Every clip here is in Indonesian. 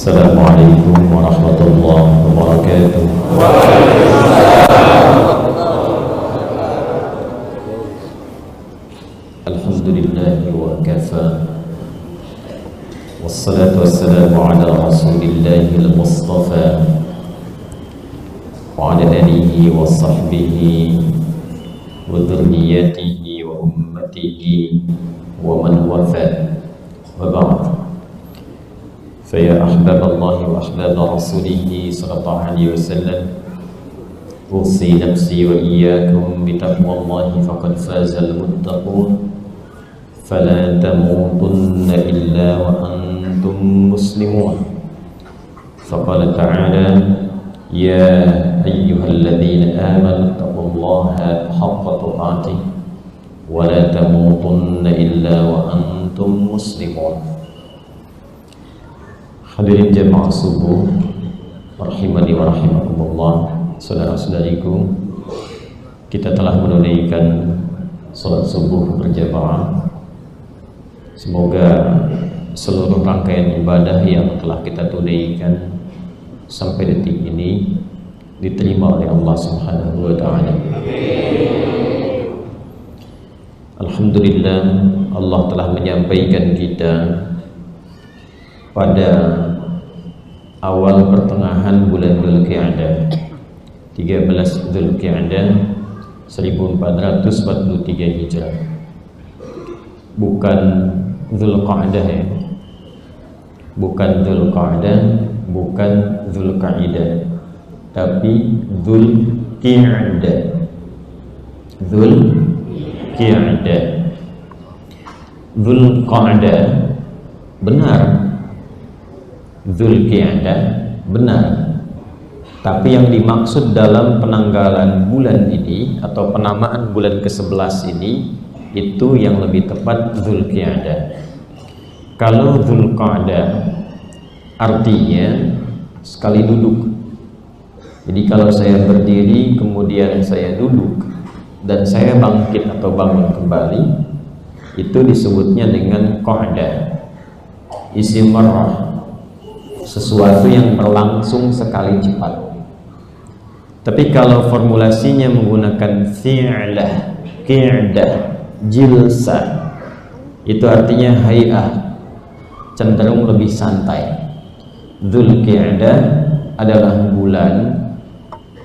Assalamualaikum warahmatullahi wabarakatuh. Alhamdulillahi wa kafa. Wassalatu wassalamu ala rasulillahil mustafa wa ala alihi wa sahbihi wa dhurriyyatihi wa ummatihi wa man wafa. Wa ba'd. فيا أحباب الله وأحباب رسوله صلى الله عليه وسلم أوصي نفسي وإياكم بتقوى الله فقد فاز المتقون فلا تموتن إلا وأنتم مسلمون. فقال تعالى يا أيها الذين آمنوا اتقوا الله حق تقاته ولا تموتن إلا وأنتم مسلمون. Hadirin jamaah subuh rahimani wa rahimakumullah, saudara-saudariku, kita telah menunaikan salat subuh berjamaah. Semoga seluruh rangkaian ibadah yang telah kita tunaikan sampai detik ini diterima oleh Allah Subhanahu wa taala. Alhamdulillah, Allah telah menyampaikan kita pada awal pertengahan bulan Dzulqa'dah, 13 Dzulqa'dah 1443 Hijrah. Bukan Dzulqa'dah ya. Bukan Dzulqa'dah, bukan Dzulqa'idah, tapi Dzulqa'dah. Dzulqa'dah. Dzulqa'dah benar, Dzulqa'dah benar, tapi yang dimaksud dalam penanggalan bulan ini atau penamaan bulan ke-11 ini itu yang lebih tepat Dzulqa'dah. Kalau Dzulqa'dah artinya sekali duduk. Jadi kalau saya berdiri kemudian saya duduk dan saya bangkit atau bangun kembali, itu disebutnya dengan qa'dah, isim marrah, sesuatu yang berlangsung sekali cepat. Tapi kalau formulasinya menggunakan fi'lah, qi'dah, jilsah, itu artinya hay'ah, cenderung lebih santai. Dzulqa'dah adalah bulan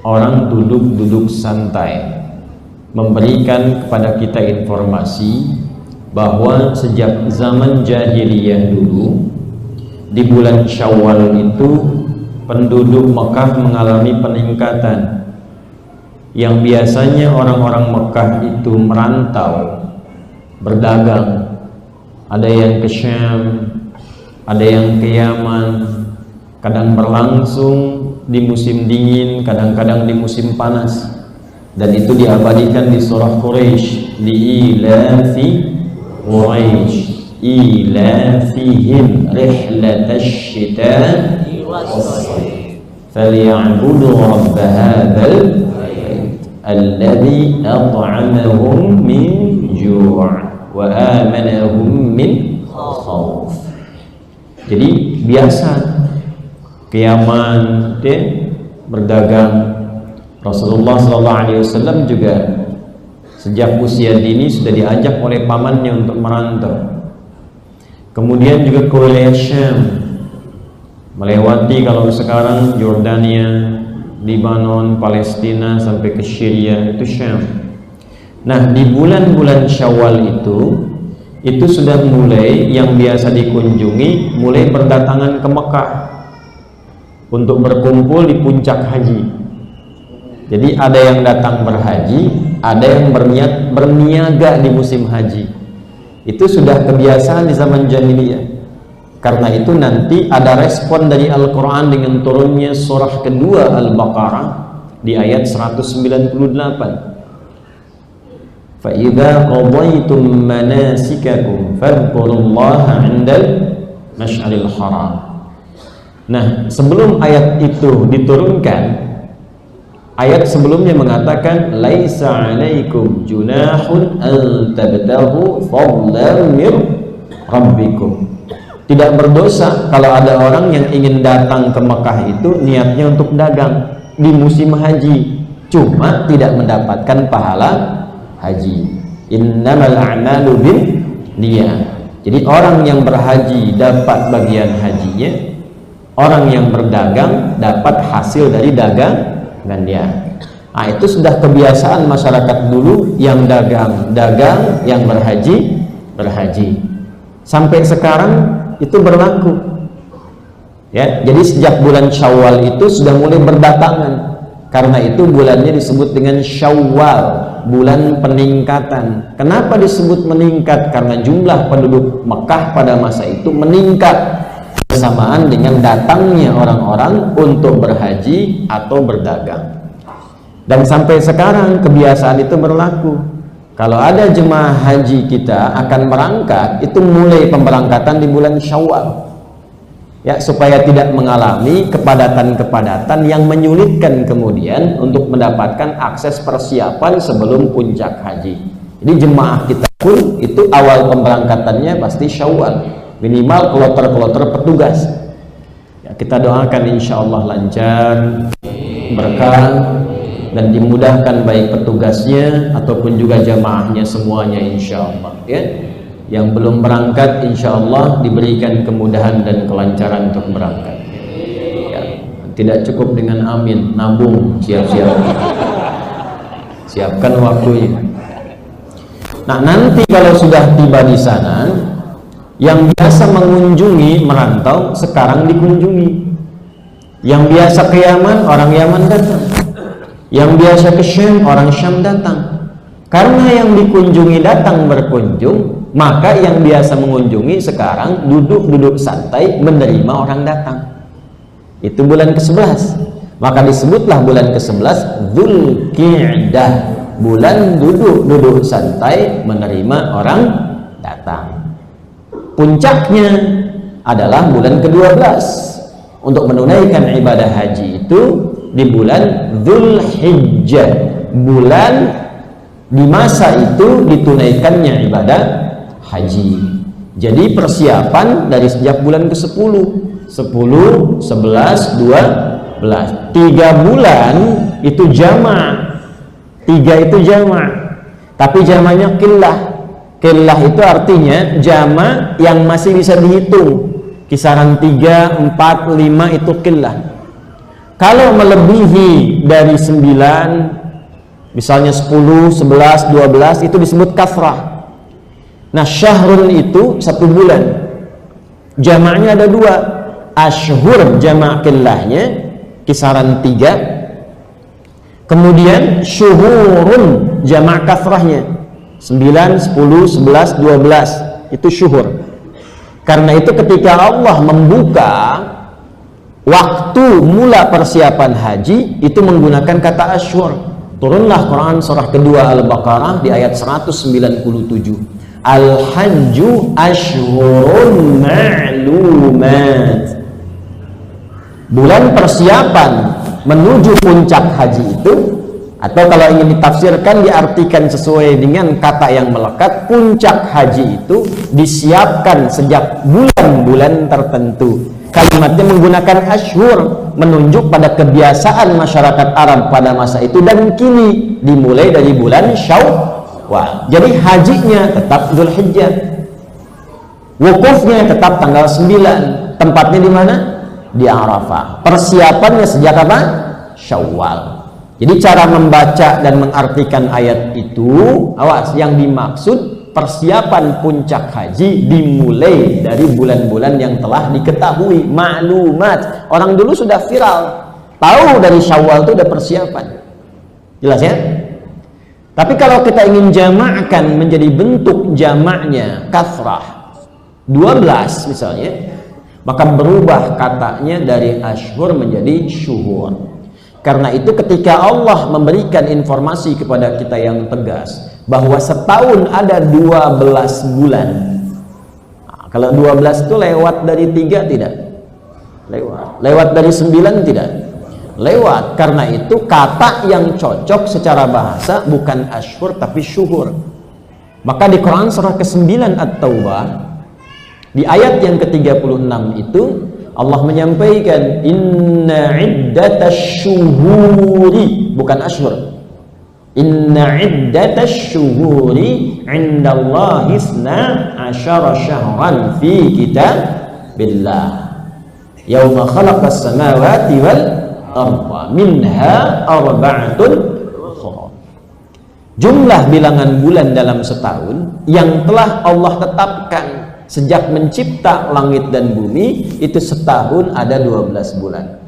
orang duduk-duduk santai, memberikan kepada kita informasi bahwa sejak zaman jahiliyah dulu, di bulan Syawal itu penduduk Mekah mengalami peningkatan. Yang biasanya orang-orang Mekah itu merantau, berdagang, ada yang ke Syam, ada yang ke Yaman, kadang berlangsung di musim dingin, kadang-kadang di musim panas. Dan itu diabadikan di surah Quraisy, li'ilafi Quraisy ilafihim rihlatash shita'i was-sayf falya'budu rabb hadzal bait alladzi at'amahum min ju' wa amanahum min khauf. Jadi biasa ke Yaman berdagang. Rasulullah SAW juga sejak usia dini sudah diajak oleh pamannya untuk merantau. Kemudian juga ke wilayah Syam, melewati kalau sekarang Yordania, Lebanon, Palestina sampai ke Syria, itu Syam. Nah, di bulan-bulan Syawal itu sudah mulai yang biasa dikunjungi, mulai berdatangan ke Mekah untuk berkumpul di puncak haji. Jadi ada yang datang berhaji, ada yang berniat berniaga di musim haji. Itu sudah kebiasaan di zaman jahiliyah. Karena itu nanti ada respon dari Al-Quran dengan turunnya surah kedua Al-Baqarah di ayat 198. فَإِذَا قَضَيْتُمْ مَنَاسِكَكُمْ فَاذْكُرُوا اللَّهَ عِنْدَ الْمَشْعَرِ الْحَرَامِ. Nah, sebelum ayat itu diturunkan, ayat sebelumnya mengatakan laisa 'alaikum junahun an tabtaghu fadlan mir rabbikum. Tidak berdosa kalau ada orang yang ingin datang ke Mekah itu niatnya untuk dagang di musim haji, cuma tidak mendapatkan pahala haji. Innamal a'malu binniyah. Jadi orang yang berhaji dapat bagian hajinya, orang yang berdagang dapat hasil dari dagangannya. Nah, itu sudah kebiasaan masyarakat dulu, yang dagang, yang berhaji. Sampai sekarang itu berlaku. Ya, jadi sejak bulan Syawal itu sudah mulai berdatangan. Karena itu bulannya disebut dengan Syawal, bulan peningkatan. Kenapa disebut meningkat? Karena jumlah penduduk Mekah pada masa itu meningkat bersamaan dengan datangnya orang-orang untuk berhaji atau berdagang. Dan sampai sekarang kebiasaan itu berlaku. Kalau ada jemaah haji kita akan berangkat, itu mulai pemberangkatan di bulan Syawal. Ya, supaya tidak mengalami kepadatan-kepadatan yang menyulitkan kemudian untuk mendapatkan akses persiapan sebelum puncak haji. Jadi jemaah kita pun itu awal pemberangkatannya pasti Syawal, minimal kloter-kloter petugas. Ya, kita doakan insya Allah lancar, berkah, dan dimudahkan baik petugasnya ataupun juga jamaahnya semuanya insya Allah. Ya, yang belum berangkat insya Allah diberikan kemudahan dan kelancaran untuk berangkat. Ya, tidak cukup dengan amin, nabung, siap-siap, siapkan waktunya. Nah, nanti kalau sudah tiba di sana, yang biasa mengunjungi merantau sekarang dikunjungi. Yang biasa ke Yaman, orang Yaman datang. Yang biasa ke Syam, orang Syam datang. Karena yang dikunjungi datang berkunjung, maka yang biasa mengunjungi sekarang duduk-duduk santai menerima orang datang. Itu bulan ke-11. Maka disebutlah bulan ke-11 Dzulqa'dah, bulan duduk-duduk santai menerima orang datang. Puncaknya adalah bulan ke-12 untuk menunaikan ibadah haji itu di bulan Dzulhijjah, bulan di masa itu ditunaikannya ibadah haji. Jadi persiapan dari sejak bulan ke-10, 10, 11, 12, 3 bulan itu jama', 3 itu jama', tapi jamanya qillah. Qillah itu artinya jama' yang masih bisa dihitung, kisaran 3, 4, 5 itu qillah. Kalau melebihi dari 9, misalnya 10, 11, 12, itu disebut kathrah. Nah, syahrun itu 1 bulan. Jamaknya ada 2. Ashhur jamak qillahnya kisaran 3. Kemudian syuhurun jamak kathrahnya 9, 10, 11, 12. Itu syuhur. Karena itu ketika Allah membuka waktu mula persiapan haji itu menggunakan kata ashhur. Turunlah Quran surah kedua Al-Baqarah di ayat 197. Al-hajju ashhurun ma'lumat. Bulan persiapan menuju puncak haji itu, atau kalau ingin ditafsirkan diartikan sesuai dengan kata yang melekat, puncak haji itu disiapkan sejak bulan-bulan tertentu. Kalimatnya menggunakan ashhur, menunjuk pada kebiasaan masyarakat Arab pada masa itu dan kini dimulai dari bulan Syawal. Jadi hajinya tetap Dzulhijjah, wukufnya tetap tanggal 9. Tempatnya di mana? Di Arafah. Persiapannya sejak apa? Syawal. Jadi cara membaca dan mengartikan ayat itu, awas, yang dimaksud persiapan puncak haji dimulai dari bulan-bulan yang telah diketahui, maklumat. Orang dulu sudah viral, tahu dari Syawal itu udah persiapan. Jelas ya? Tapi kalau kita ingin jamakkan menjadi bentuk jamaknya kathrah 12 misalnya, maka berubah katanya dari ashhur menjadi syuhur. Karena itu ketika Allah memberikan informasi kepada kita yang tegas bahwa setahun ada 12 bulan. Nah, kalau 12 itu lewat dari 3 tidak? Lewat dari 9 tidak? Lewat. Karena itu kata yang cocok secara bahasa bukan ashhur tapi syuhur. Maka di Quran surah ke-9 At-Taubah Di ayat yang ke-36 itu Allah menyampaikan inna iddatash syuhuri, bukan ashhur. Inna iddatash syuhuri indallahi 12 syahran fi kitabillah yauma khalaqas samawati wal arda minha arba'atun hurum. Jumlah bilangan bulan dalam setahun yang telah Allah tetapkan sejak mencipta langit dan bumi itu setahun ada 12 bulan.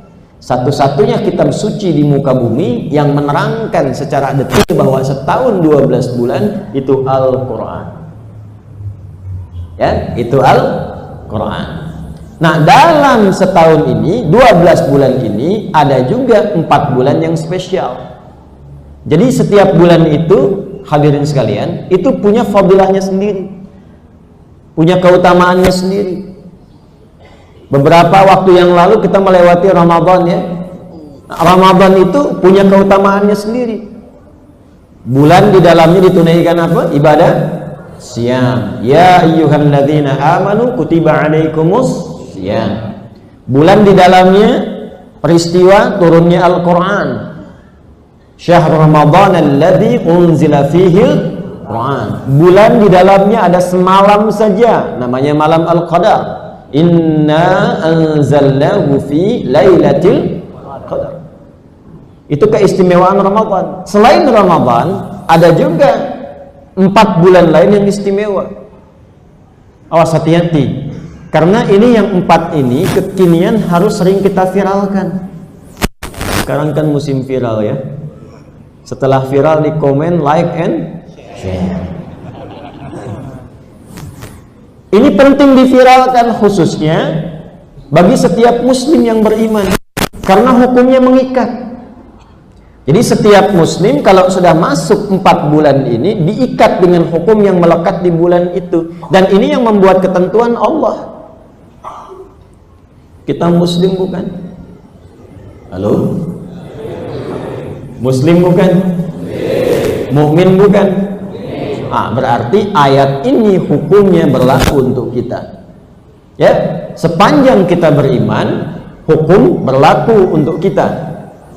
Satu-satunya kitab suci di muka bumi yang menerangkan secara detil bahwa setahun 12 bulan itu Al-Quran. Ya, itu Al-Quran. Nah, dalam setahun ini 12 bulan ini ada juga 4 bulan yang spesial. Jadi setiap bulan itu, hadirin sekalian, itu punya fadilahnya sendiri, punya keutamaannya sendiri. Beberapa waktu yang lalu kita melewati Ramadan, ya. Ramadan itu punya keutamaannya sendiri. Bulan di dalamnya ditunaikan apa? Ibadah siyam. Ya ayyuhalladzina amanu kutiba alaikumus siyam. Bulan di dalamnya peristiwa turunnya Al-Quran. Syahrul Ramadan alladzi unzila fihil Quran. Bulan di dalamnya ada semalam saja, namanya malam Al-Qadar. Inna anzalnahu fi lailatul qadar. Itu keistimewaan Ramadan. Selain Ramadan, ada juga 4 bulan lain yang istimewa. Awas, hati-hati, karena ini yang 4 ini kekinian harus sering kita viralkan. Sekarang kan musim viral, ya. Setelah viral di komen, like and share. Ini penting diviralkan khususnya bagi setiap muslim yang beriman, karena hukumnya mengikat. Jadi setiap muslim kalau sudah masuk 4 bulan ini diikat dengan hukum yang melekat di bulan itu, dan ini yang membuat ketentuan Allah. Kita muslim bukan? Halo? Muslim bukan? Mukmin bukan? Berarti ayat ini hukumnya berlaku untuk kita. Ya, sepanjang kita beriman, hukum berlaku untuk kita.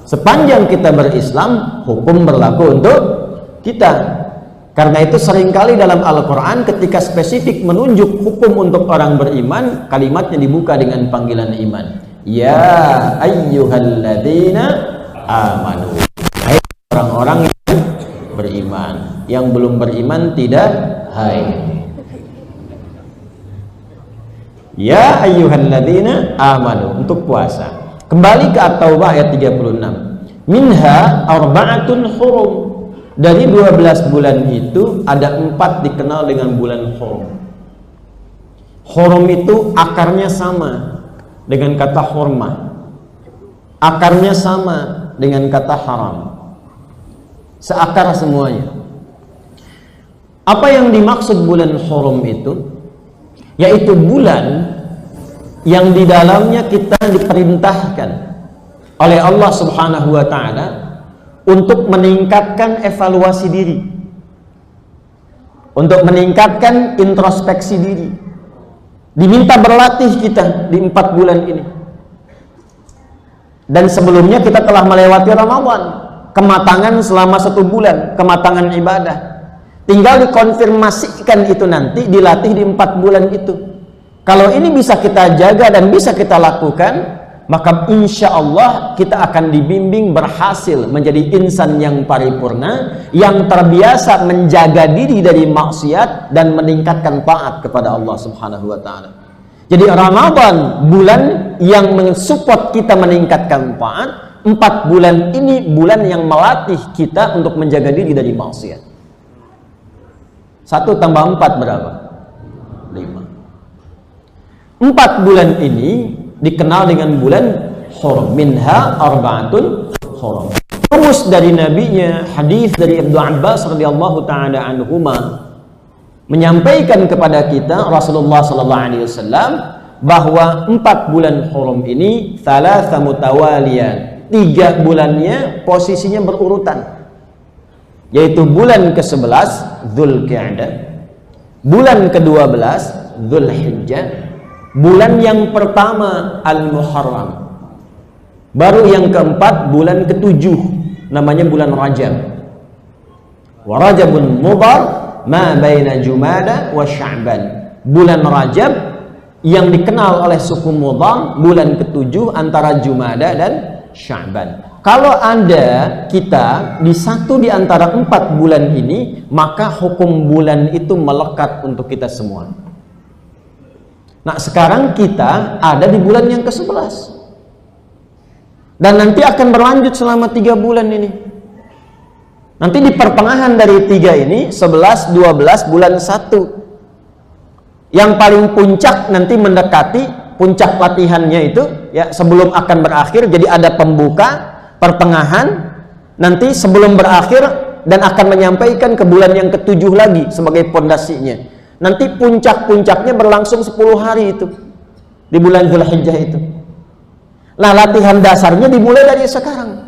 Sepanjang kita berislam, hukum berlaku untuk kita. Karena itu seringkali dalam Al-Quran ketika spesifik menunjuk hukum untuk orang beriman, kalimatnya dibuka dengan panggilan iman. Ya ayyuhalladzina amanu. Hai orang-orang yang beriman. Yang belum beriman tidak hai. Ya ayyuhalladzina amanu, untuk puasa. Kembali ke At-Taubah ayat 36. Minha arba'atun hurum. Dari 12 bulan itu ada 4 dikenal dengan bulan hurum. Hurum itu akarnya sama dengan kata hurmah. Akarnya sama dengan kata haram. Seakar semuanya. Apa yang dimaksud bulan hurum itu? Yaitu bulan yang di dalamnya kita diperintahkan oleh Allah Subhanahu wa Ta'ala untuk meningkatkan evaluasi diri, untuk meningkatkan introspeksi diri. Diminta berlatih kita di 4 bulan ini. Dan sebelumnya kita telah melewati Ramadan, kematangan selama 1 bulan, kematangan ibadah. Tinggal dikonfirmasikan itu nanti, dilatih di 4 bulan itu. Kalau ini bisa kita jaga dan bisa kita lakukan, maka insya Allah kita akan dibimbing berhasil menjadi insan yang paripurna, yang terbiasa menjaga diri dari maksiat dan meningkatkan taat kepada Allah Subhanahu wa Ta'ala. Jadi Ramadan, bulan yang mensupport kita meningkatkan taat. 4 bulan ini bulan yang melatih kita untuk menjaga diri dari maksiat. 1 tambah 4 berapa? 5. 4 bulan ini dikenal dengan bulan hurum. Minha arba'atun hurum. Rumus dari nabinya, hadis dari Ibnu Abbas radhiyallahu taala anhuma menyampaikan kepada kita, Rasulullah sallallahu alaihi wasallam, bahwa 4 bulan hurum ini thalatha mutawaliyan. 3 bulannya posisinya berurutan. Yaitu bulan ke-11 Dzulqa'dah, bulan ke-12 Dzulhijjah, bulan yang pertama Al-Muharram, baru yang keempat bulan ketujuh namanya bulan Rajab. Wa Rajabun Mudhar ma baina Jumada wa Sya'ban. Bulan Rajab yang dikenal oleh suku Mudhar, bulan ketujuh antara Jumada dan Sya'ban. Kalau ada kita di satu di antara 4 bulan ini, maka hukum bulan itu melekat untuk kita semua. Nah, sekarang kita ada di bulan yang ke-11. Dan nanti akan berlanjut selama 3 bulan ini. Nanti di pertengahan dari 3 ini, 11, 12, bulan 1. Yang paling puncak nanti mendekati puncak latihannya itu, ya, sebelum akan berakhir, jadi ada pembuka, pertengahan, nanti sebelum berakhir dan akan menyampaikan ke bulan yang ke-7 lagi sebagai pondasinya. Nanti puncak-puncaknya berlangsung 10 hari itu di bulan Dzulhijjah itu. Nah, latihan dasarnya dimulai dari sekarang.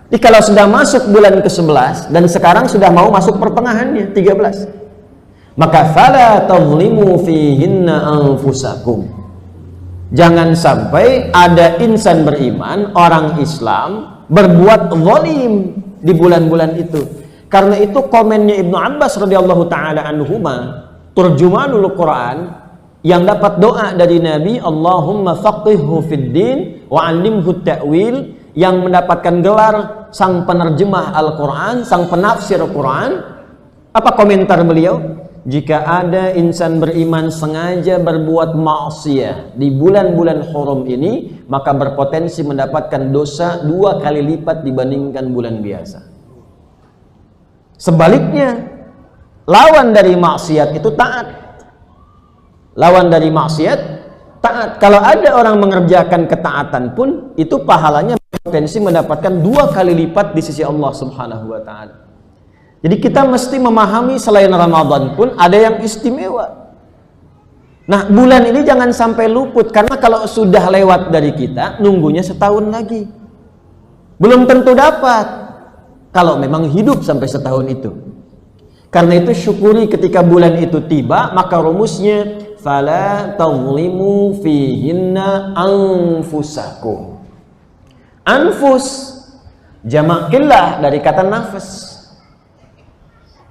Jadi kalau sudah masuk bulan ke-11 dan sekarang sudah mau masuk pertengahannya 13, maka fala tadhlimu fihinna anfusakum. Jangan sampai ada insan beriman, orang Islam, berbuat zalim di bulan-bulan itu. Karena itu komennya Ibnu Abbas radhiyallahu taala anhuma, turjumanul Quran, yang dapat doa dari Nabi, Allahumma faqihhu fid din wa 'allimhu ta'wil, yang mendapatkan gelar sang penerjemah Al-Quran, sang penafsir Al-Quran. Apa komentar beliau? Jika ada insan beriman sengaja berbuat maksiat di bulan-bulan hurum ini, maka berpotensi mendapatkan dosa 2 kali lipat dibandingkan bulan biasa. Sebaliknya, lawan dari maksiat itu taat. Lawan dari maksiat taat. Kalau ada orang mengerjakan ketaatan pun, itu pahalanya berpotensi mendapatkan 2 kali lipat di sisi Allah Subhanahu wa taala. Jadi kita mesti memahami selain Ramadan pun ada yang istimewa. Nah, bulan ini jangan sampai luput, karena kalau sudah lewat dari kita, nunggunya setahun lagi. Belum tentu dapat kalau memang hidup sampai setahun itu. Karena itu syukuri ketika bulan itu tiba, maka rumusnya fala tadhlimu fihinna anfusakum. Anfus jamak qillah dari kata nafas.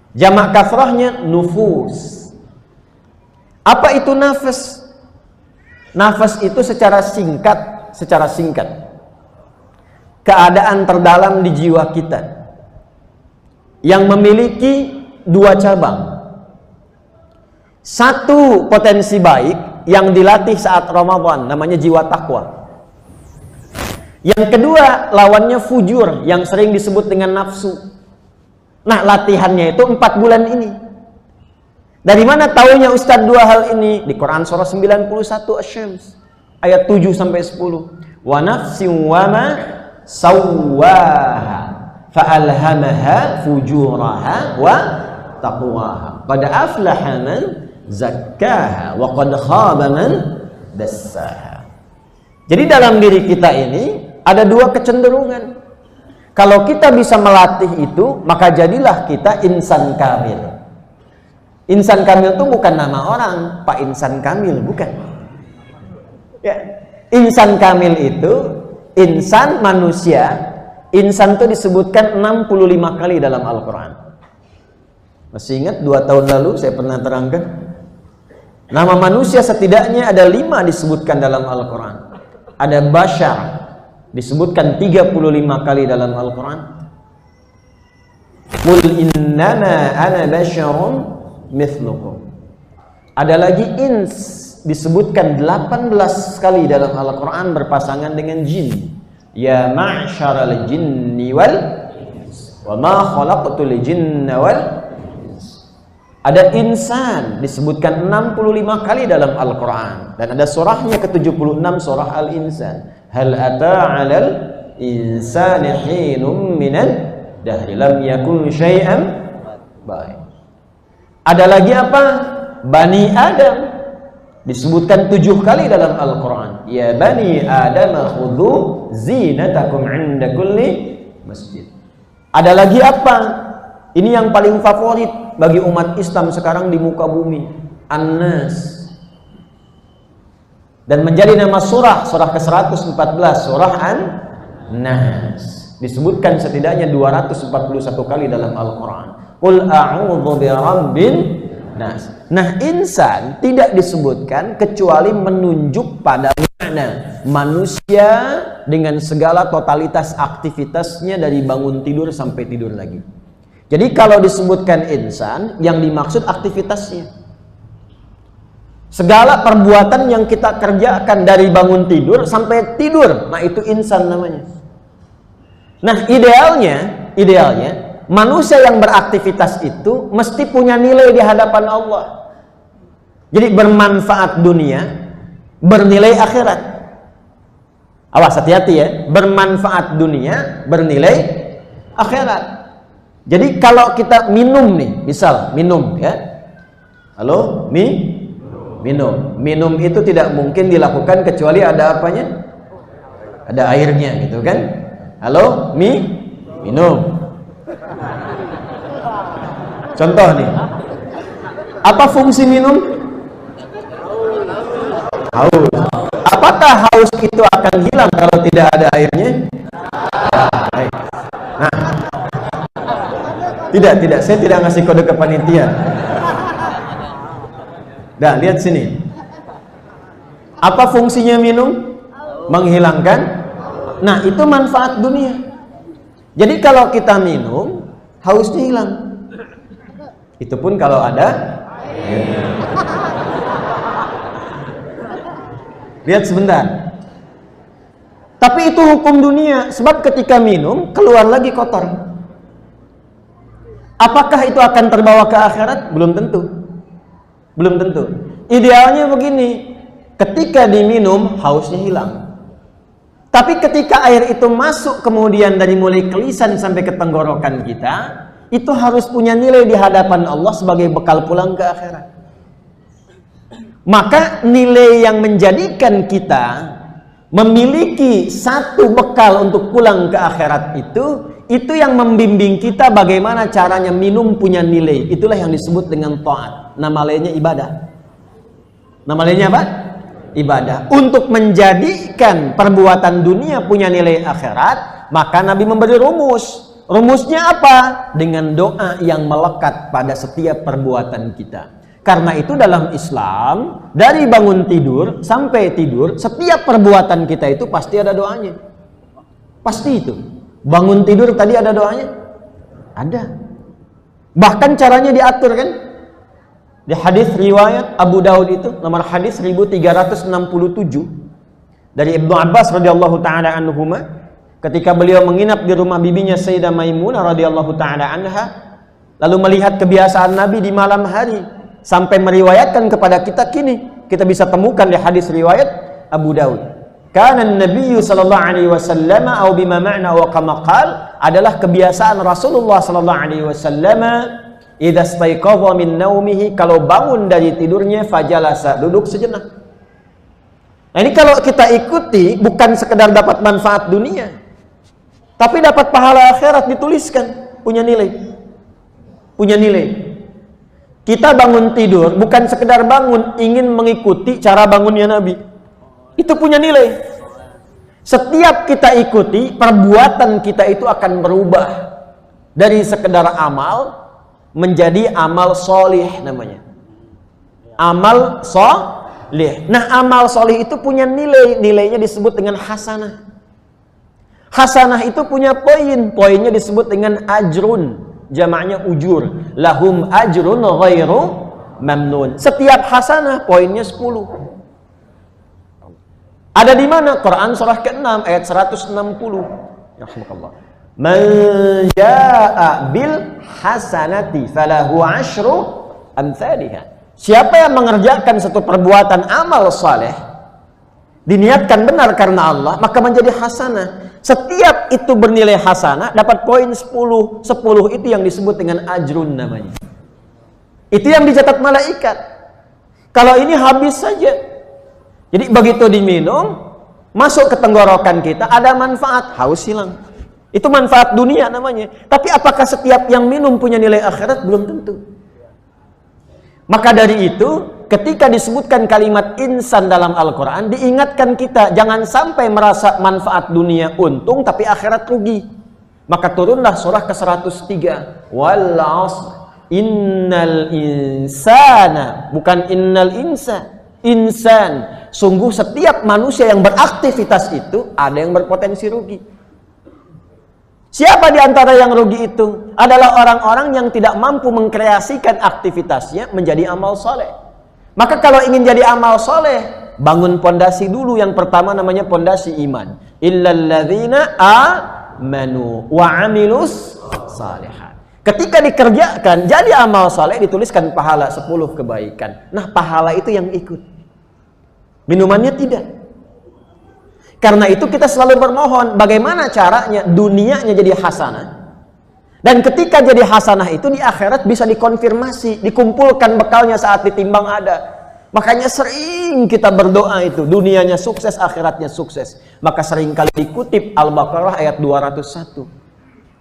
Jamak kasrahnya nufus. Apa itu nafas? Nafas itu secara singkat keadaan terdalam di jiwa kita yang memiliki 2 cabang. Satu potensi baik yang dilatih saat Ramadan, namanya jiwa takwa. Yang kedua, lawannya fujur yang sering disebut dengan nafsu. Nah, latihannya itu 4 bulan ini. Dari mana taunya Ustadz 2 hal ini? Di Quran surah 91 Asy-Syams ayat 7 sampai 10. Wa nafsin wa ma sawwaha fa'alhamaha fujuraha wa taqwaha. Qad aflaha man zakkaha wa qad khaba man dassaha. Jadi dalam diri kita ini ada 2 kecenderungan. Kalau kita bisa melatih itu, maka jadilah kita insan kamil. Insan kamil itu bukan nama orang, Pak Insan Kamil, bukan. Ya. Insan kamil itu insan manusia. Insan itu disebutkan 65 kali dalam Al-Quran. Masih ingat 2 tahun lalu saya pernah terangkan? Nama manusia setidaknya ada 5 disebutkan dalam Al-Quran. Ada Bashar, disebutkan 35 kali dalam Al-Quran. Qul innama ana basyarum mithlukum. Ada lagi ins, disebutkan 18 kali dalam Al-Quran berpasangan dengan jin. Ya ma'syaral jinni wal wa ma khalaqtul jinna wal. Ada insan disebutkan 65 kali dalam Al-Quran, dan ada surahnya ke-76, surah Al-Insan. Hal ata 'alal insani hinum minan dahri lam yakun syai'an. Baik. Ada lagi apa? Bani Adam disebutkan 7 kali dalam Al-Quran. Ya bani Adam khudhu zinatakum 'inda kulli masjid. Ada lagi apa? Ini yang paling favorit bagi umat Islam sekarang di muka bumi. An-Nas. Dan menjadi nama surah ke-114, surah An-Nas. Disebutkan setidaknya 241 kali dalam Al-Quran. Qul a'udzu birabbin nas. Nah, insan tidak disebutkan kecuali menunjuk pada makna manusia dengan segala totalitas aktivitasnya dari bangun tidur sampai tidur lagi. Jadi kalau disebutkan insan, yang dimaksud aktivitasnya. Segala perbuatan yang kita kerjakan dari bangun tidur sampai tidur, nah itu insan namanya. Nah, idealnya manusia yang beraktivitas itu mesti punya nilai di hadapan Allah. Jadi bermanfaat dunia, bernilai akhirat. Awas, hati-hati ya, bermanfaat dunia, bernilai akhirat. Jadi kalau kita minum nih, misal minum ya. Halo, minum itu tidak mungkin dilakukan kecuali ada apanya? Ada airnya gitu kan? Halo, minum. Contoh nih, apa fungsi minum? Haus. Apakah haus itu akan hilang kalau tidak ada airnya? Nah, tidak, saya tidak ngasih kode ke panitia. Nah, lihat sini. Apa fungsinya minum? Menghilangkan. Nah, itu manfaat dunia. Jadi kalau kita minum, hausnya hilang. Itu pun kalau ada. Lihat sebentar. Tapi itu hukum dunia. Sebab ketika minum, keluar lagi kotor. Apakah itu akan terbawa ke akhirat? Belum tentu. Belum tentu. Idealnya begini, ketika diminum hausnya hilang. Tapi ketika air itu masuk kemudian dari mulai kelisan sampai ke tenggorokan kita, itu harus punya nilai di hadapan Allah sebagai bekal pulang ke akhirat. Maka nilai yang menjadikan kita memiliki satu bekal untuk pulang ke akhirat itu yang membimbing kita bagaimana caranya minum punya nilai. Itulah yang disebut dengan ta'at. Nama lainnya ibadah. Nama lainnya apa? Ibadah. Untuk menjadikan perbuatan dunia punya nilai akhirat, maka Nabi memberi rumus. Rumusnya apa? Dengan doa yang melekat pada setiap perbuatan kita. Karena itu dalam Islam, dari bangun tidur sampai tidur, setiap perbuatan kita itu pasti ada doanya. Pasti itu. Bangun tidur tadi ada doanya? Ada. Bahkan caranya diatur kan? Di hadis riwayat Abu Daud itu, nomor hadis 1367 dari Ibnu Abbas radhiyallahu taala anhuma, ketika beliau menginap di rumah bibinya Sayyidah Maimunah radhiyallahu taala anha, lalu melihat kebiasaan Nabi di malam hari, sampai meriwayatkan kepada kita kini kita bisa temukan di hadis riwayat Abu Daud. Kana an-nabiy sallallahu alaihi wasallam atau bima ma'na wa kama qala, adalah kebiasaan Rasulullah sallallahu alaihi wasallam idza staiqadha min naumihi, kalau bangun dari tidurnya fajalasa, duduk sejenak. Nah, ini kalau kita ikuti bukan sekedar dapat manfaat dunia, tapi dapat pahala akhirat, dituliskan punya nilai. Punya nilai. Kita bangun tidur bukan sekedar bangun ingin mengikuti cara bangunnya Nabi. Itu punya nilai. Setiap kita ikuti, perbuatan kita itu akan berubah dari sekedar amal menjadi amal solih namanya. Amal solih. Nah, amal solih itu punya nilai. Nilainya disebut dengan hasanah. Hasanah itu punya poin. Poinnya disebut dengan ajrun. Jamaknya ujur. Lahum ajrun ghairu mamnun. Setiap hasanah poinnya 10. Ada di mana? Quran surah ke-6 ayat 160. Rahmatullah. Man jaa'a bil hasanati falahu asyru amsalihha. Siapa yang mengerjakan satu perbuatan amal saleh, diniatkan benar karena Allah, maka menjadi hasanah. Setiap itu bernilai hasanah, dapat poin 10. 10 itu yang disebut dengan ajrun namanya. Itu yang dicatat malaikat. Kalau ini habis saja. Jadi begitu diminum, masuk ke tenggorokan kita, ada manfaat, haus hilang. Itu manfaat dunia namanya. Tapi apakah setiap yang minum punya nilai akhirat? Belum tentu. Maka dari itu, ketika disebutkan kalimat insan dalam Al-Quran, diingatkan kita jangan sampai merasa manfaat dunia untung tapi akhirat rugi. Maka turunlah surah ke-103, wal 'asr innal insana, bukan innal insan. Sungguh setiap manusia yang beraktivitas itu ada yang berpotensi rugi. Siapa di antara yang rugi itu? Adalah orang-orang yang tidak mampu mengkreasikan aktivitasnya menjadi amal soleh. Maka kalau ingin jadi amal soleh, bangun pondasi dulu. Yang pertama namanya pondasi iman. Illalladzina amanu wa amilus salihat. Ketika dikerjakan jadi amal soleh, dituliskan pahala 10 kebaikan. Nah, pahala itu yang ikut, minumannya tidak. Karena itu kita selalu bermohon bagaimana caranya dunianya jadi hasanah, dan ketika jadi hasanah itu di akhirat bisa dikonfirmasi, dikumpulkan bekalnya saat ditimbang ada. Makanya sering kita berdoa itu dunianya sukses, akhiratnya sukses. Maka sering kali dikutip Al-Baqarah ayat 201.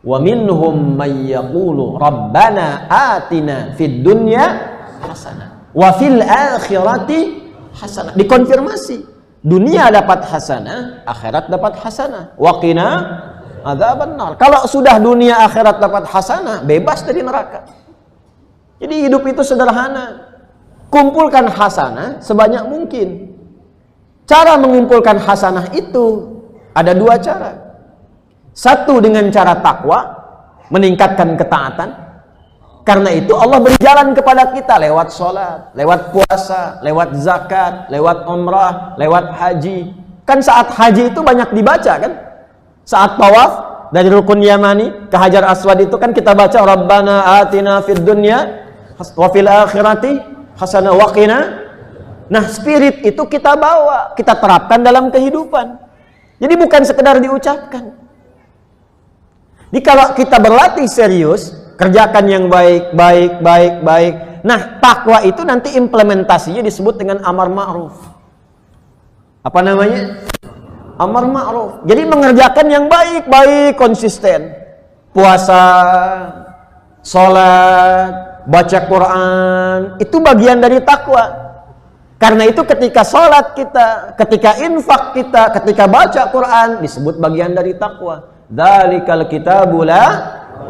Wa minhum may yaqulu rabbana atina fid dunya hasanah wa fil akhirati hasanah. Dikonfirmasi. Dunia dapat hasanah, akhirat dapat hasanah. Wa qina adzabannar. Kalau sudah dunia akhirat dapat hasanah, bebas dari neraka. Jadi hidup itu sederhana. Kumpulkan hasanah sebanyak mungkin. Cara mengumpulkan hasanah itu ada 2 cara. Satu dengan cara takwa, meningkatkan ketaatan. Karena itu Allah beri jalan kepada kita lewat sholat, lewat puasa, lewat zakat, lewat umrah, lewat haji. Kan saat haji itu banyak dibaca kan? Saat tawaf dari Rukun Yamani ke Hajar Aswad itu kan kita baca Rabbana atina fid dunya wa fil akhirati hasanah wa qina. Nah, spirit itu kita bawa, kita terapkan dalam kehidupan. Jadi bukan sekedar diucapkan. Jadi kalau kita berlatih serius, kerjakan yang baik. Nah, takwa itu nanti implementasinya disebut dengan amar ma'ruf. Apa namanya? Amar ma'ruf. Jadi mengerjakan yang baik, konsisten. Puasa, sholat, baca Quran, itu bagian dari takwa. Karena itu ketika sholat kita, ketika infak kita, ketika baca Quran, disebut bagian dari takwa. Dzalikal kitabu la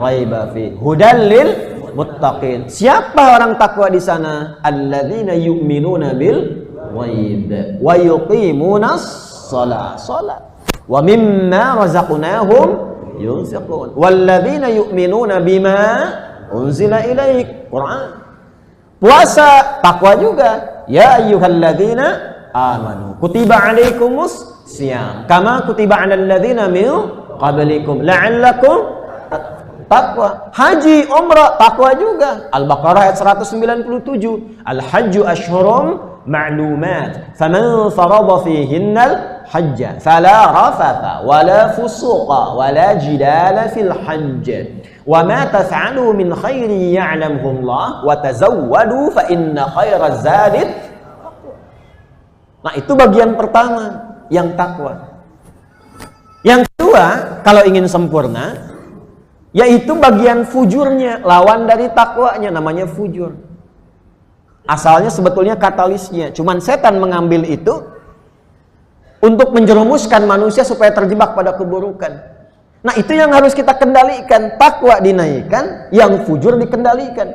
raiba fi hudal lil muttaqin. Siapa orang takwa di sana? Alladzina yu'minuna bil ghaib wa yuqimunas shalah wa mimma razaqnahum yunfiqun walladzina yu'minuna bima unzila ilaik. Quran. Puasa takwa juga. Ya ayyuhalladzina amanu kutiba alaikumus syiyam kama kutiba alal ladzina min qablikum la'allakum takwa. Haji, umrah, takwa juga. Al-Baqarah ayat 197. Al-hajju ashhurum ma'lumat. Faman farada fihinnal hajja fala rafatha wala fusuqa wala jidala fil hajj. Wa ma taf'alu min khairin ya'lamhu Allah wa tazawwadu fa inna khairaz zadi. Nah, itu bagian pertama yang takwa. Yang kedua, kalau ingin sempurna, yaitu bagian fujurnya, lawan dari takwanya, namanya fujur. Asalnya sebetulnya katalisnya, cuman setan mengambil itu untuk menjerumuskan manusia supaya terjebak pada keburukan. Nah, itu yang harus kita kendalikan. Takwa dinaikkan, yang fujur dikendalikan.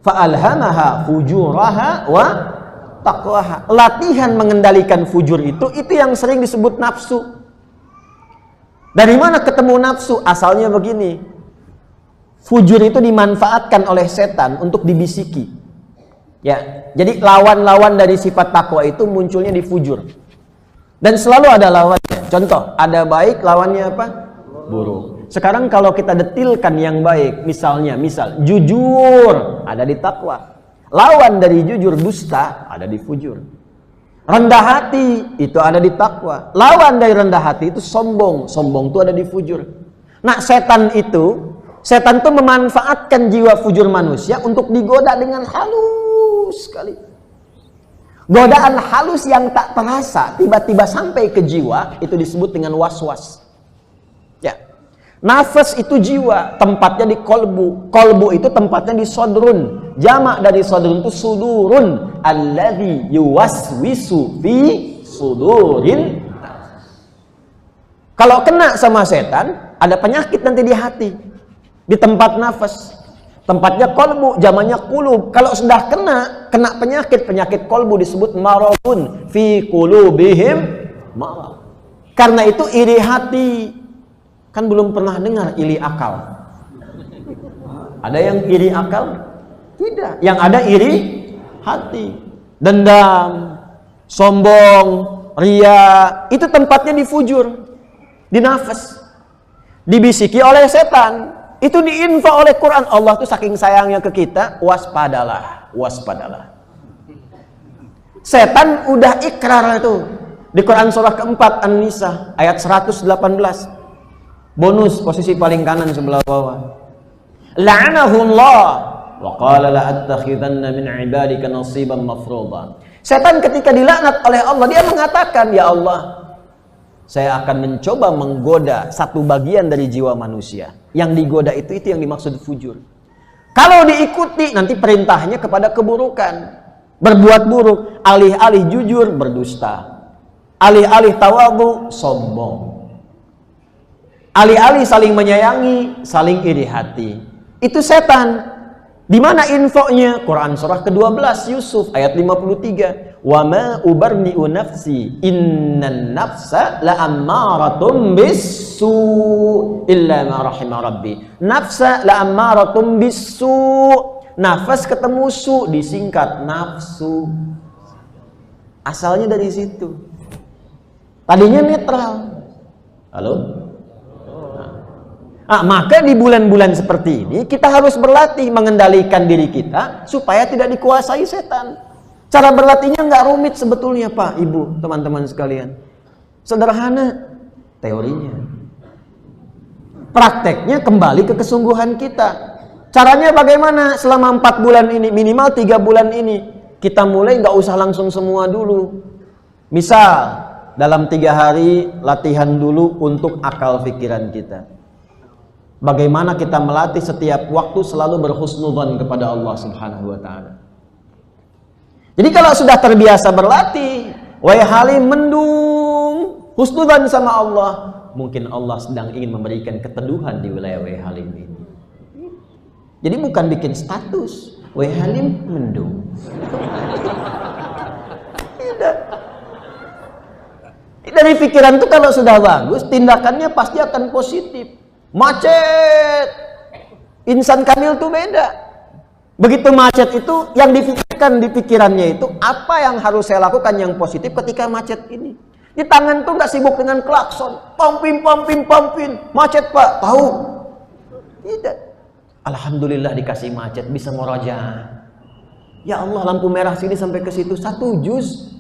Fa'alhamaha fujuraha wa taqwaha. Latihan mengendalikan fujur itu yang sering disebut nafsu. Dari mana ketemu nafsu? Asalnya begini. Fujur itu dimanfaatkan oleh setan untuk dibisiki. Ya, jadi lawan-lawan dari sifat takwa itu munculnya di fujur. Dan selalu ada lawannya. Contoh, ada baik, lawannya apa? Buruk. Sekarang kalau kita detilkan yang baik, misal jujur, ada di takwa. Lawan dari jujur, dusta, ada di fujur. Rendah hati, itu ada di takwa. Lawan dari rendah hati itu sombong. Sombong itu ada di fujur. Nah, setan itu memanfaatkan jiwa fujur manusia untuk digoda dengan halus sekali. Godaan halus yang tak terasa, tiba-tiba sampai ke jiwa, itu disebut dengan was-was. Ya. Nafas itu jiwa, tempatnya di kolbu. Kolbu itu tempatnya di sodrun. jamak dari sadrun itu sudurun, alladzi yuwaswisu fi sudurin. Kalau kena sama setan, ada penyakit nanti di hati, di tempat nafas. Tempatnya kolbu, jamannya kulub. Kalau sudah kena penyakit kolbu disebut maradun fi qulubihim marad. Karena itu iri hati. Kan belum pernah dengar iri akal. Ada yang iri akal? Tidak. Yang ada iri hati. Dendam, sombong, ria, itu tempatnya di fujur, di nafas. Dibisiki oleh setan. Itu diinfo oleh Quran. Allah tuh saking sayangnya ke kita, waspadalah, waspadalah. Setan udah ikrar itu. Di Quran surah keempat An-Nisa ayat 118. Bonus posisi paling kanan sebelah bawah. La'anahullah wa qala la'attakhidanna min 'ibadika nasiban mafruḍa. Setan ketika dilaknat oleh Allah, dia mengatakan, ya Allah, saya akan mencoba menggoda satu bagian dari jiwa manusia. Yang digoda itu yang dimaksud fujur. Kalau diikuti, nanti perintahnya kepada keburukan. Berbuat buruk, alih-alih jujur, berdusta. Alih-alih tawadhu, sombong. Alih-alih saling menyayangi, saling iri hati. Itu setan. Di mana infonya? Quran surah ke-12 Yusuf ayat 53. Wa ma ubarni'u nafsi innan nafsa la'ammaratum bisu illa ma rahima rabbi. Nafsa la'ammaratum bisu. Nafas ketemu su disingkat nafsu. Asalnya dari situ. Tadinya netral. Halo? Maka di bulan-bulan seperti ini kita harus berlatih mengendalikan diri kita supaya tidak dikuasai setan. Cara berlatihnya nggak rumit sebetulnya, Pak, Ibu, teman-teman sekalian. Sederhana teorinya. Prakteknya kembali ke kesungguhan kita. Caranya bagaimana? Selama 4 bulan ini, minimal 3 bulan ini, kita mulai nggak usah langsung semua dulu. Misal, dalam 3 hari latihan dulu untuk akal pikiran kita. Bagaimana kita melatih setiap waktu selalu berhusnudzon kepada Allah Subhanahu wa taala. Jadi kalau sudah terbiasa berlatih, wahai halim, mendung, husnudzon sama Allah, mungkin Allah sedang ingin memberikan keteduhan di wilayah wahai halim ini. Jadi bukan bikin status, wahai halim mendung. Tidak. Dari pikiran itu kalau sudah bagus, tindakannya pasti akan positif. Macet, insan kamil itu beda. Begitu macet itu, yang difikirkan di pikirannya itu apa yang harus saya lakukan yang positif ketika macet ini. Di tangan tuh nggak sibuk dengan klakson, pompin, macet Pak, tahu? Tidak. Alhamdulillah dikasih macet, bisa murojaah. Ya Allah, lampu merah sini sampai ke situ 1 juz.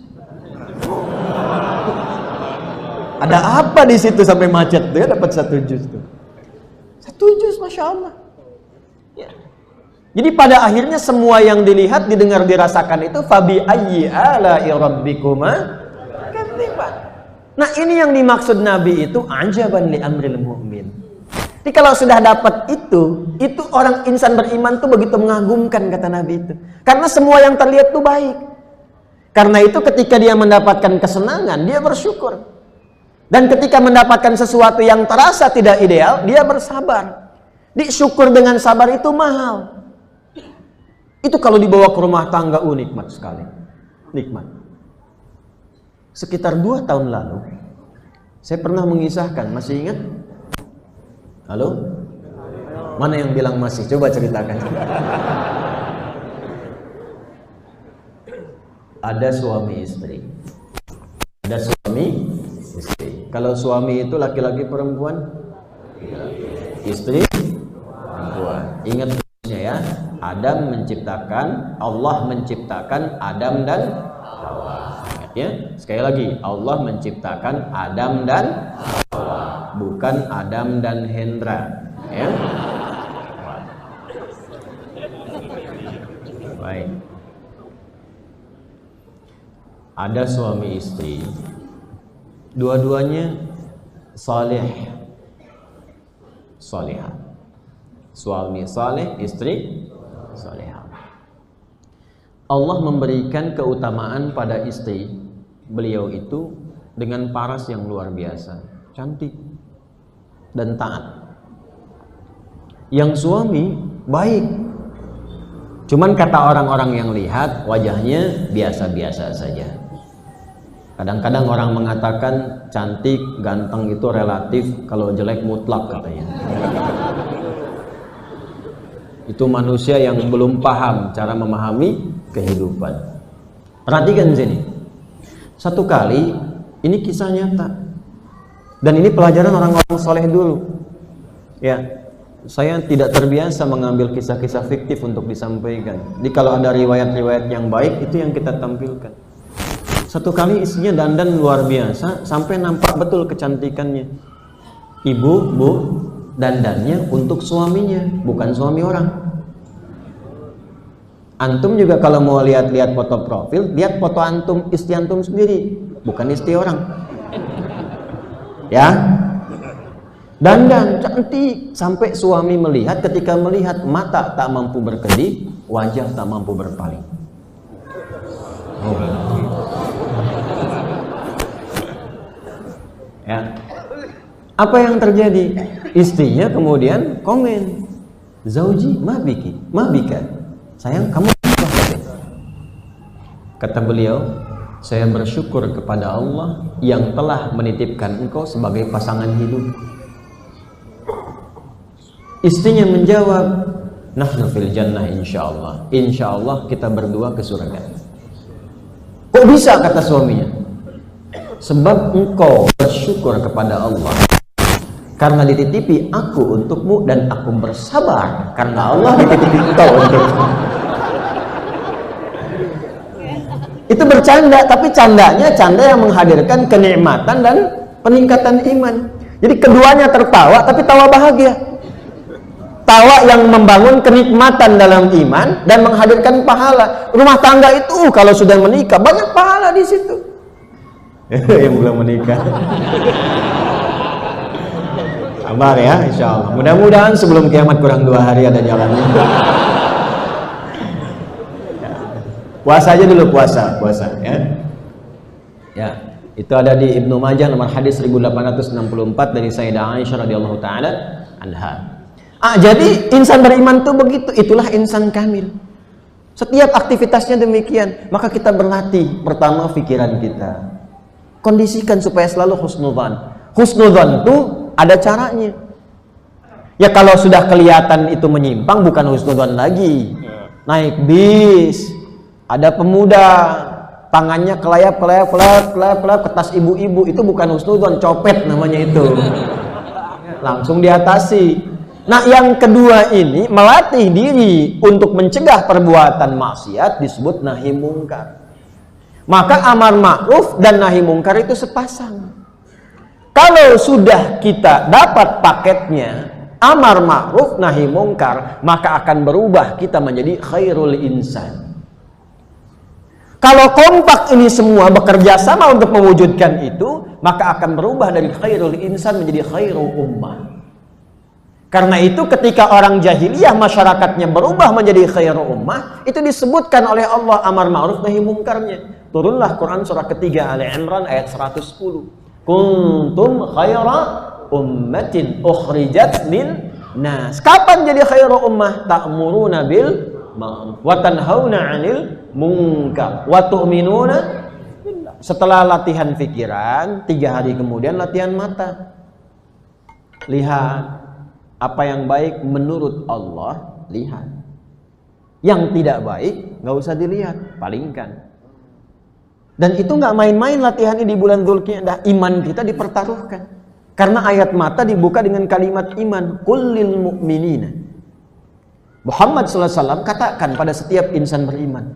Ada apa di situ sampai macet? Dia dapat 1 juz tuh. 1 juz, Masya Allah. Ya. Jadi pada akhirnya semua yang dilihat, didengar, dirasakan itu fabi ayyi ala'i rabbikuma kadziban. Nah, ini yang dimaksud Nabi itu ajaban li amril mu'min. Jadi kalau sudah dapat itu orang insan beriman tuh begitu mengagumkan, kata Nabi itu. Karena semua yang terlihat itu baik. Karena itu ketika dia mendapatkan kesenangan, dia bersyukur. Dan ketika mendapatkan sesuatu yang terasa tidak ideal, dia bersabar. Syukur dengan sabar itu mahal. Itu kalau dibawa ke rumah tangga, nikmat sekali. Nikmat. Sekitar 2 tahun lalu, saya pernah mengisahkan, masih ingat? Halo? Mana yang bilang masih? Coba ceritakan. Ada suami istri. Ada suami istri. Kalau suami itu laki-laki perempuan? Istri perempuan. Ingat ya, Allah menciptakan Adam dan Hawa. Ingat ya, sekali lagi, Allah menciptakan Adam dan Hawa, bukan Adam dan Hendra. Ya. Baik. Ada suami istri. Dua-duanya saleh, salihah. Suami saleh, istri salihah. Allah memberikan keutamaan pada istri beliau itu dengan paras yang luar biasa, cantik dan taat. Yang suami baik, cuman kata orang-orang yang lihat wajahnya biasa-biasa saja. Kadang-kadang orang mengatakan cantik, ganteng itu relatif, kalau jelek mutlak katanya. Itu manusia yang belum paham cara memahami kehidupan. Perhatikan sini. Satu kali, ini kisah nyata. Dan ini pelajaran orang-orang soleh dulu. Ya, saya tidak terbiasa mengambil kisah-kisah fiktif untuk disampaikan. Jadi kalau ada riwayat-riwayat yang baik, itu yang kita tampilkan. Satu kali istrinya dandan luar biasa, sampai nampak betul kecantikannya. Ibu, bu, dandannya untuk suaminya, bukan suami orang. Antum juga kalau mau lihat-lihat foto profil, lihat foto antum, istri antum sendiri, bukan istri orang. Ya, dandan cantik sampai suami melihat, ketika melihat mata tak mampu berkedip, wajah tak mampu berpaling. Ya, apa yang terjadi? Istrinya kemudian komen, "Zauji ma bika." Sayang, kamu apa? Kata beliau, "Saya bersyukur kepada Allah yang telah menitipkan engkau sebagai pasangan hidup." Istrinya menjawab, "Nahnu fil jannah insyaallah. Insyaallah kita berdua ke surga." Kok bisa, kata suaminya? Sebab engkau bersyukur kepada Allah karena dititipi aku untukmu, dan aku bersabar karena Allah dititipi engkau untukmu. Itu bercanda, tapi candanya canda yang menghadirkan kenikmatan dan peningkatan iman. Jadi keduanya tertawa, tapi tawa bahagia. Tawa yang membangun kenikmatan dalam iman dan menghadirkan pahala. Rumah tangga itu kalau sudah menikah banyak pahala di situ. Yang belum menikah. Sabar ya, insya Allah. Mudah-mudahan sebelum kiamat kurang 2 hari ada jalannya. Puasa aja dulu, puasa ya. Ya, itu ada di Ibnu Majah nomor hadis 1864 dari Sayyidah Aisyah radhiyallahu taala anha. Jadi insan beriman tuh begitu, itulah insan kamil. Setiap aktivitasnya demikian. Maka kita berlatih pertama pikiran kita. Kondisikan supaya selalu husnudzan. Husnudzan tuh ada caranya. Ya kalau sudah kelihatan itu menyimpang, bukan husnudzan lagi. Naik bis, ada pemuda tangannya kelayap ke tas ibu-ibu, itu bukan husnudzan, copet namanya itu. Langsung diatasi. Nah, yang kedua ini melatih diri untuk mencegah perbuatan maksiat disebut nahi mungkar. Maka amar ma'ruf dan nahi mungkar itu sepasang. Kalau sudah kita dapat paketnya amar ma'ruf nahi mungkar, maka akan berubah kita menjadi khairul insan. Kalau kompak ini semua bekerja sama untuk mewujudkan itu, maka akan berubah dari khairul insan menjadi khairul ummah. Karena itu ketika orang jahiliyah masyarakatnya berubah menjadi khairul ummah, itu disebutkan oleh Allah amar ma'ruf nahi mungkarnya. Turunlah Quran surah ketiga Ali Imran ayat 110. Kuntum khaira ummatin ukhrijat lin nas. Kapan jadi khairul ummah? Ta'muruna bil ma'ruf wa tanhauna 'anil munkar wa tu'minuna billah. Setelah latihan pikiran, 3 hari kemudian latihan mata. Lihat apa yang baik menurut Allah, lihat. Yang tidak baik nggak usah dilihat, palingkan. Dan itu nggak main-main latihan ini di bulan Dzulqa'dah. Iman kita dipertaruhkan. Karena ayat mata dibuka dengan kalimat iman. Qul lil mu'minina. Muhammad SAW katakan pada setiap insan beriman.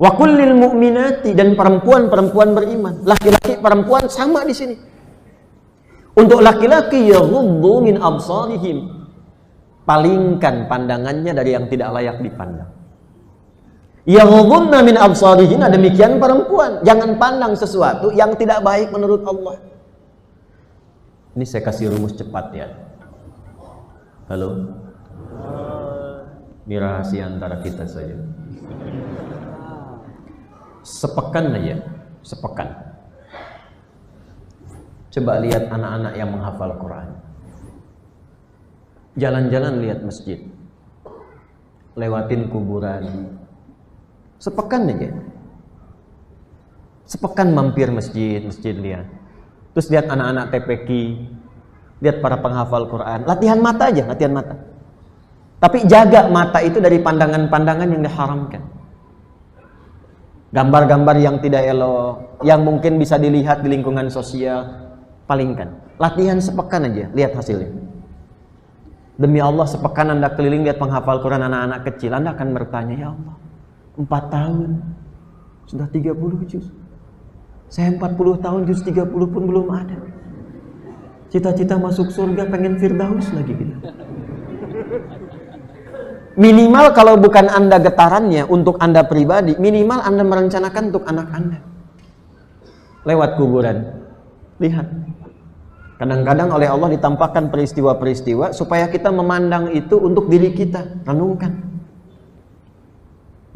Wa qul lil mu'minati, dan perempuan-perempuan beriman. Laki-laki perempuan sama di sini. Untuk laki-laki yaghuddu min absarihim, palingkan pandangannya dari yang tidak layak dipandang. Yaghudduna min absarihin, demikian perempuan, jangan pandang sesuatu yang tidak baik menurut Allah. Ini saya kasih rumus cepat ya. Halo. Ini rahasia antara kita saja. sepekan aja, sepekan. Coba lihat anak-anak yang menghafal Quran. Jalan-jalan lihat masjid. Lewatin kuburan. Sepekan aja. Sepekan mampir masjid lihat. Terus lihat anak-anak TPQ, lihat para penghafal Quran. Latihan mata aja, latihan mata. Tapi jaga mata itu dari pandangan-pandangan yang diharamkan. Gambar-gambar yang tidak elok, yang mungkin bisa dilihat di lingkungan sosial, palingkan. Latihan sepekan aja, lihat hasilnya. Demi Allah, sepekan Anda keliling lihat penghafal Quran anak-anak kecil, Anda akan bertanya, ya Allah, 4 tahun sudah 30 juz. Saya 40 tahun juz 30 pun belum ada. Cita-cita masuk surga, pengen Firdaus lagi gitu. Minimal kalau bukan Anda getarannya untuk Anda pribadi, minimal Anda merencanakan untuk anak Anda. Lewat kuburan, lihat. Kadang-kadang oleh Allah ditampakkan peristiwa-peristiwa supaya kita memandang itu untuk diri kita, renungkan.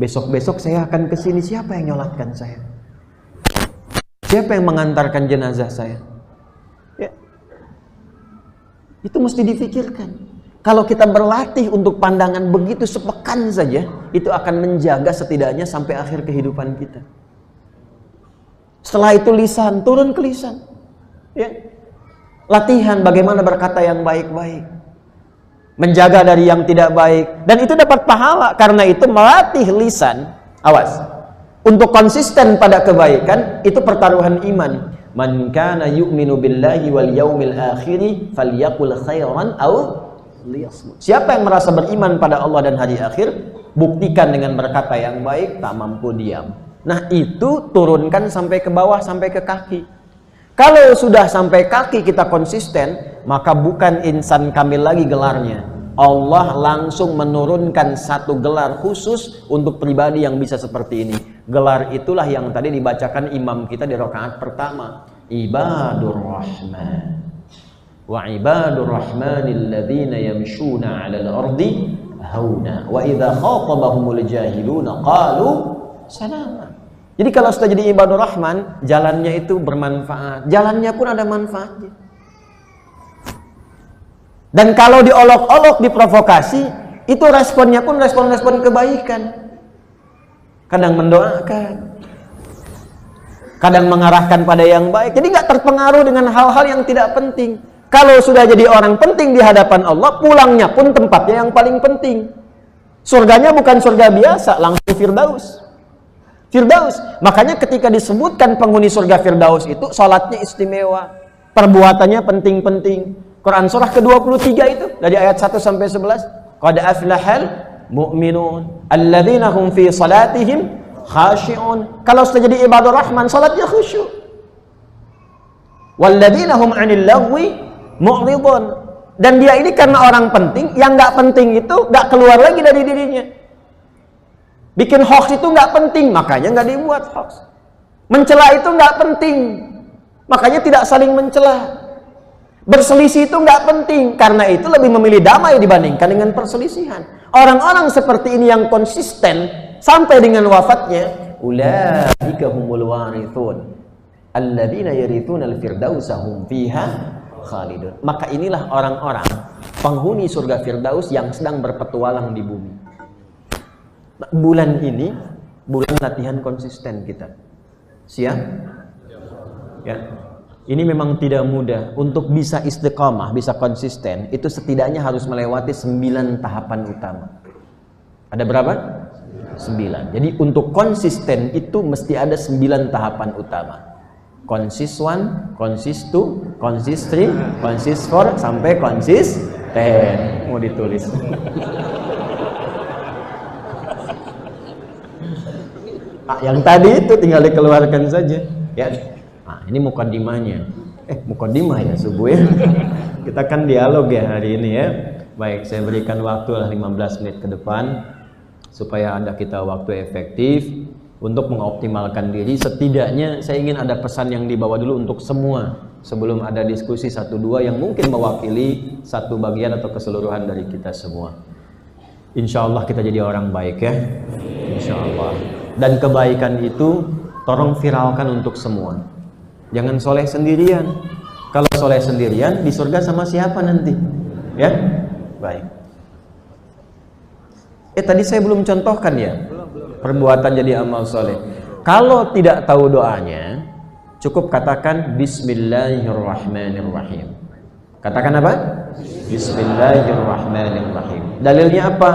Besok-besok saya akan ke sini, siapa yang nyolatkan saya? Siapa yang mengantarkan jenazah saya? Ya. Itu mesti difikirkan. Kalau kita berlatih untuk pandangan begitu sepekan saja, itu akan menjaga setidaknya sampai akhir kehidupan kita. Setelah itu lisan, turun ke lisan. Ya. Latihan bagaimana berkata yang baik-baik. Menjaga dari yang tidak baik. Dan itu dapat pahala. Karena itu melatih lisan. Awas. Untuk konsisten pada kebaikan, itu pertaruhan iman. Man kana yu'minu billahi wal yaumil akhiri falyaqul khairan aw liyasmut. Siapa yang merasa beriman pada Allah dan hari akhir, buktikan dengan berkata yang baik, tak mampu diam. Nah, itu turunkan sampai ke bawah, sampai ke kaki. Kalau sudah sampai kaki kita konsisten, maka bukan insan kamil lagi gelarnya. Allah langsung menurunkan satu gelar khusus untuk pribadi yang bisa seperti ini. Gelar itulah yang tadi dibacakan imam kita di rakaat pertama. Ibadur Rahman. Wa ibadur rahmanil ladzina yamshuna 'alal ardi hauna wa idza khatabahumul jahiluna qalu salama. Jadi kalau sudah jadi ibadur rahman, jalannya itu bermanfaat. Jalannya pun ada manfaatnya. Dan kalau diolok-olok, diprovokasi, itu responnya pun respon-respon kebaikan. Kadang mendoakan, kadang mengarahkan pada yang baik. Jadi nggak terpengaruh dengan hal-hal yang tidak penting. Kalau sudah jadi orang penting di hadapan Allah, pulangnya pun tempatnya yang paling penting. Surganya bukan surga biasa, langsung Firdaus. Firdaus. Makanya ketika disebutkan penghuni surga Firdaus itu, salatnya istimewa, perbuatannya penting-penting. Quran surah ke-23 itu, dari ayat 1 sampai 11. Qad aflahal mu'minun alladzina hum fi salatihim khashi'un. Kalau sudah jadi ibadur rahman, salatnya khusyuk. Walladzina hum 'anil lagwi mu'ridun. Dan dia ini karena orang penting, yang nggak penting itu nggak keluar lagi dari dirinya. Bikin hoax itu nggak penting, makanya nggak dibuat hoax. Mencela itu nggak penting, makanya tidak saling mencela. Berselisih itu nggak penting, karena itu lebih memilih damai dibandingkan dengan perselisihan. Orang-orang seperti ini yang konsisten sampai dengan wafatnya, ulaika humul warithun alladzina yarithuna al-firdausa hum fiha khalidun. Maka inilah orang-orang penghuni surga Firdaus yang sedang berpetualang di bumi. Bulan ini bulan latihan konsisten kita. Siap? Ya. Ini memang tidak mudah. Untuk bisa istiqamah, bisa konsisten, itu setidaknya harus melewati 9 tahapan utama. Ada berapa? 9. Jadi untuk konsisten itu mesti ada 9 tahapan utama. Konsis 1, konsis 2, konsis 3, konsis 4, sampai konsis 10. Mau ditulis. Yang tadi itu tinggal dikeluarkan saja. Ya. Nah, ini mukadimahnya. Mukadimah ya subuh ya. Kita kan dialog ya hari ini ya. Baik, saya berikan waktu 15 menit ke depan supaya ada kita waktu efektif untuk mengoptimalkan diri. Setidaknya saya ingin ada pesan yang dibawa dulu untuk semua sebelum ada diskusi 1-2 yang mungkin mewakili satu bagian atau keseluruhan dari kita semua. Insya Allah kita jadi orang baik ya. Insya Allah. Dan kebaikan itu tolong viralkan untuk semua. Jangan soleh sendirian. Kalau soleh sendirian di surga sama siapa nanti? Ya, baik. Tadi saya belum contohkan ya. Perbuatan jadi amal soleh. Kalau tidak tahu doanya, cukup katakan Bismillahirrahmanirrahim. Katakan apa? Bismillahirrahmanirrahim. Dalilnya apa?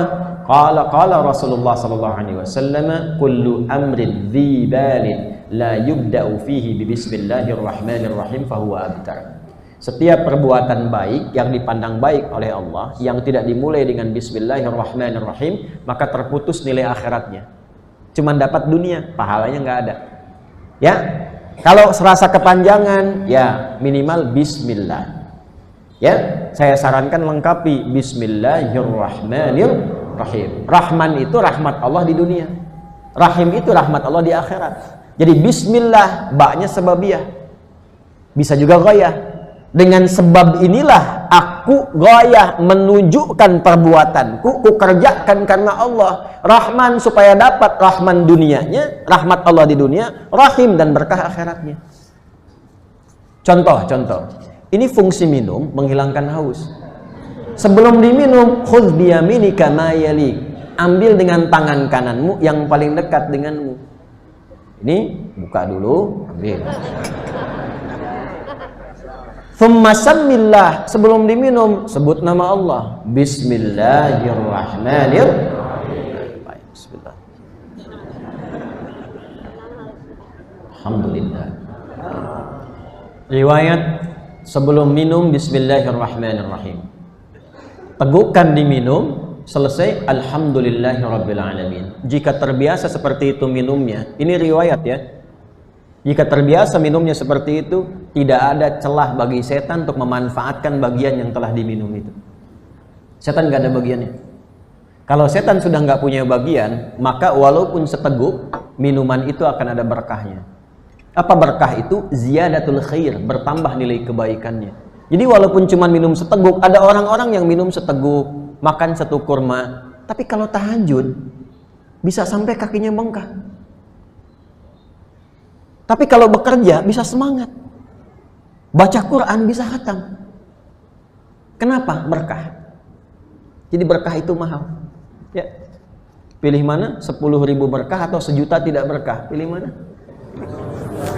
Qala Rasulullah sallallahu alaihi wasallam, kullu amrin dhi balin la yubda'u fihi bi bismillahirrahmanirrahim fahuwa abtar. Setiap perbuatan baik yang dipandang baik oleh Allah yang tidak dimulai dengan bismillahirrahmanirrahim, maka terputus nilai akhiratnya. Cuman dapat dunia, pahalanya nggak ada. Ya. Kalau serasa kepanjangan, ya minimal bismillah. Ya, saya sarankan lengkapi bismillahirrahmanirrahim. Rahman itu rahmat Allah di dunia. Rahim itu rahmat Allah di akhirat. Jadi bismillah, ba-nya sebabiyah. Bisa juga ghayah. Dengan sebab inilah aku ghayah menunjukkan perbuatanku, ku kerjakan karena Allah. Rahman supaya dapat rahman dunianya, rahmat Allah di dunia, rahim dan berkah akhiratnya. Contoh. Ini fungsi minum menghilangkan haus. Sebelum diminum, khudh biyaminika ma yalik. Ambil dengan tangan kananmu yang paling dekat denganmu. Ini buka dulu, ambil. Thumma sammillah, sebelum diminum sebut nama Allah. Bismillahirrahmanirrahim. Baik, bismillah. Alhamdulillah. Riwayat sebelum minum bismillahirrahmanirrahim. Tegukkan diminum, selesai alhamdulillahirabbil alamin. Jika terbiasa seperti itu minumnya, ini riwayat ya. Jika terbiasa minumnya seperti itu, tidak ada celah bagi setan untuk memanfaatkan bagian yang telah diminum itu. Setan nggak ada bagiannya. Kalau setan sudah nggak punya bagian, maka walaupun seteguk, minuman itu akan ada berkahnya. Apa berkah itu? Ziyadatul khair, bertambah nilai kebaikannya. Jadi walaupun cuma minum seteguk, ada orang-orang yang minum seteguk, makan satu kurma, tapi kalau tahajud, bisa sampai kakinya bengkak. Tapi kalau bekerja bisa semangat. Baca Quran bisa khatam. Kenapa? Berkah. Jadi berkah itu mahal. Ya. Pilih mana? 10.000 berkah atau 1 juta tidak berkah? Pilih mana?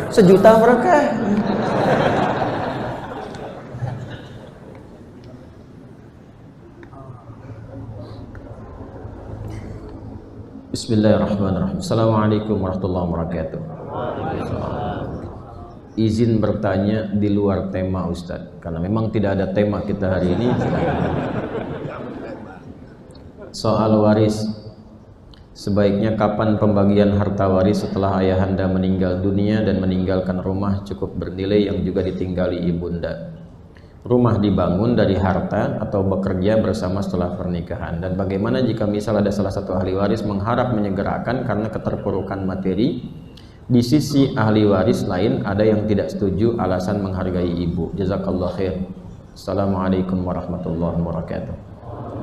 1 juta berkah. Bismillahirrahmanirrahim. Assalamualaikum warahmatullahi wabarakatuh. Izin bertanya di luar tema Ustadz, karena memang tidak ada tema kita hari ini. Soal waris, sebaiknya kapan pembagian harta waris setelah ayahanda meninggal dunia dan meninggalkan rumah cukup bernilai yang juga ditinggali ibunda? Rumah dibangun dari harta atau bekerja bersama setelah pernikahan? Dan bagaimana jika misal ada salah satu ahli waris mengharap menyegerakan karena keterpurukan materi, di sisi ahli waris lain ada yang tidak setuju alasan menghargai ibu? Jazakallah khair. Assalamualaikum warahmatullahi wabarakatuh.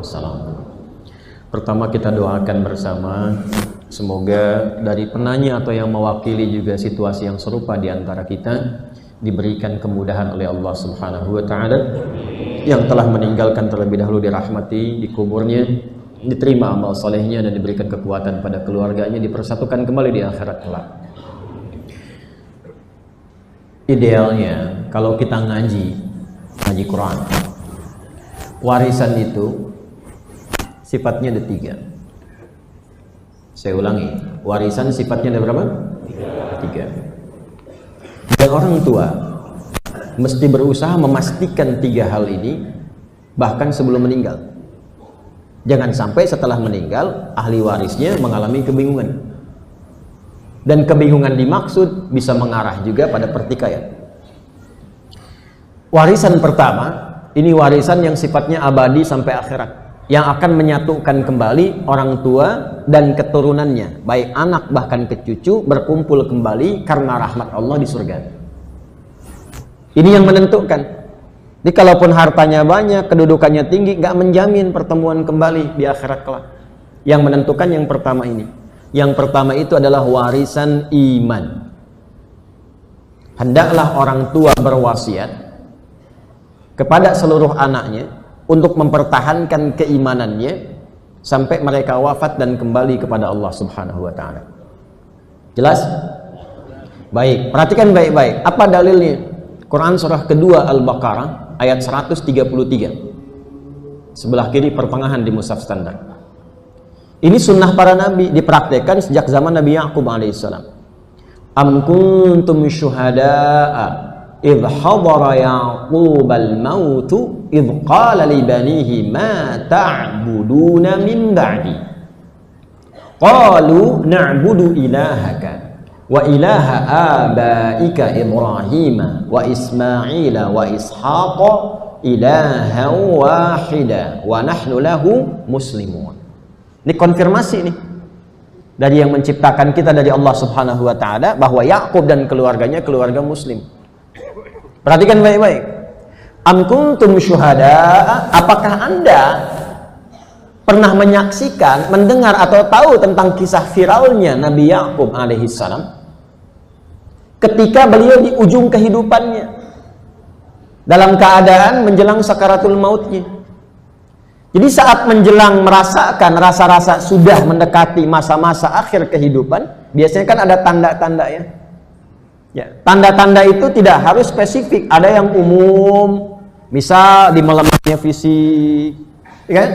Assalamualaikum. Pertama kita doakan bersama, semoga dari penanya atau yang mewakili juga situasi yang serupa di antara kita diberikan kemudahan oleh Allah Subhanahu wa taala. Yang telah meninggalkan terlebih dahulu dirahmati, dikuburnya, diterima amal solehnya dan diberikan kekuatan pada keluarganya, dipersatukan kembali di akhirat kelak. Idealnya kalau kita ngaji Quran, warisan itu sifatnya ada 3. Saya ulangi, warisan sifatnya ada berapa? 3. Dan orang tua mesti berusaha memastikan 3 hal ini bahkan sebelum meninggal. Jangan sampai setelah meninggal ahli warisnya mengalami kebingungan. Dan kebingungan dimaksud bisa mengarah juga pada pertikaian. Warisan pertama, ini warisan yang sifatnya abadi sampai akhirat, yang akan menyatukan kembali orang tua dan keturunannya, baik anak bahkan ke cucu, berkumpul kembali karena rahmat Allah di surga. Ini yang menentukan. Jadi kalaupun hartanya banyak, kedudukannya tinggi, nggak menjamin pertemuan kembali di akhirat kelak. Yang menentukan yang pertama ini. Yang pertama itu adalah warisan iman. Hendaklah orang tua berwasiat kepada seluruh anaknya untuk mempertahankan keimanannya sampai mereka wafat dan kembali kepada Allah Subhanahu wa taala. Jelas? Baik, perhatikan baik-baik. Apa dalilnya? Quran surah kedua Al-Baqarah ayat 133. Sebelah kiri pertengahan di mushaf standar. Ini sunnah para nabi, dipraktekkan sejak zaman Nabi Yaqub alaihissalam. Am kuntum syuhada'a idh hadara Yaqub al-maut idh qala li banihi ma ta'buduna min ba'di qalu na'budu ilahaka wa ilaha abaika Ibrahim wa Ismail wa Ishaq ilahan wahida wa nahnu lahu muslimun. Ini konfirmasi nih dari yang menciptakan kita, dari Allah Subhanahu wa taala, bahwa Yakub dan keluarganya keluarga muslim. Perhatikan baik-baik. Am kuntum syuhada, apakah Anda pernah menyaksikan, mendengar atau tahu tentang kisah viralnya Nabi Yakub alaihissalam ketika beliau di ujung kehidupannya dalam keadaan menjelang sakaratul mautnya. Jadi saat menjelang merasakan rasa-rasa sudah mendekati masa-masa akhir kehidupan, biasanya kan ada tanda-tanda ya. Ya, tanda-tanda itu tidak harus spesifik, ada yang umum, misal di melemahnya fisik, ya kan?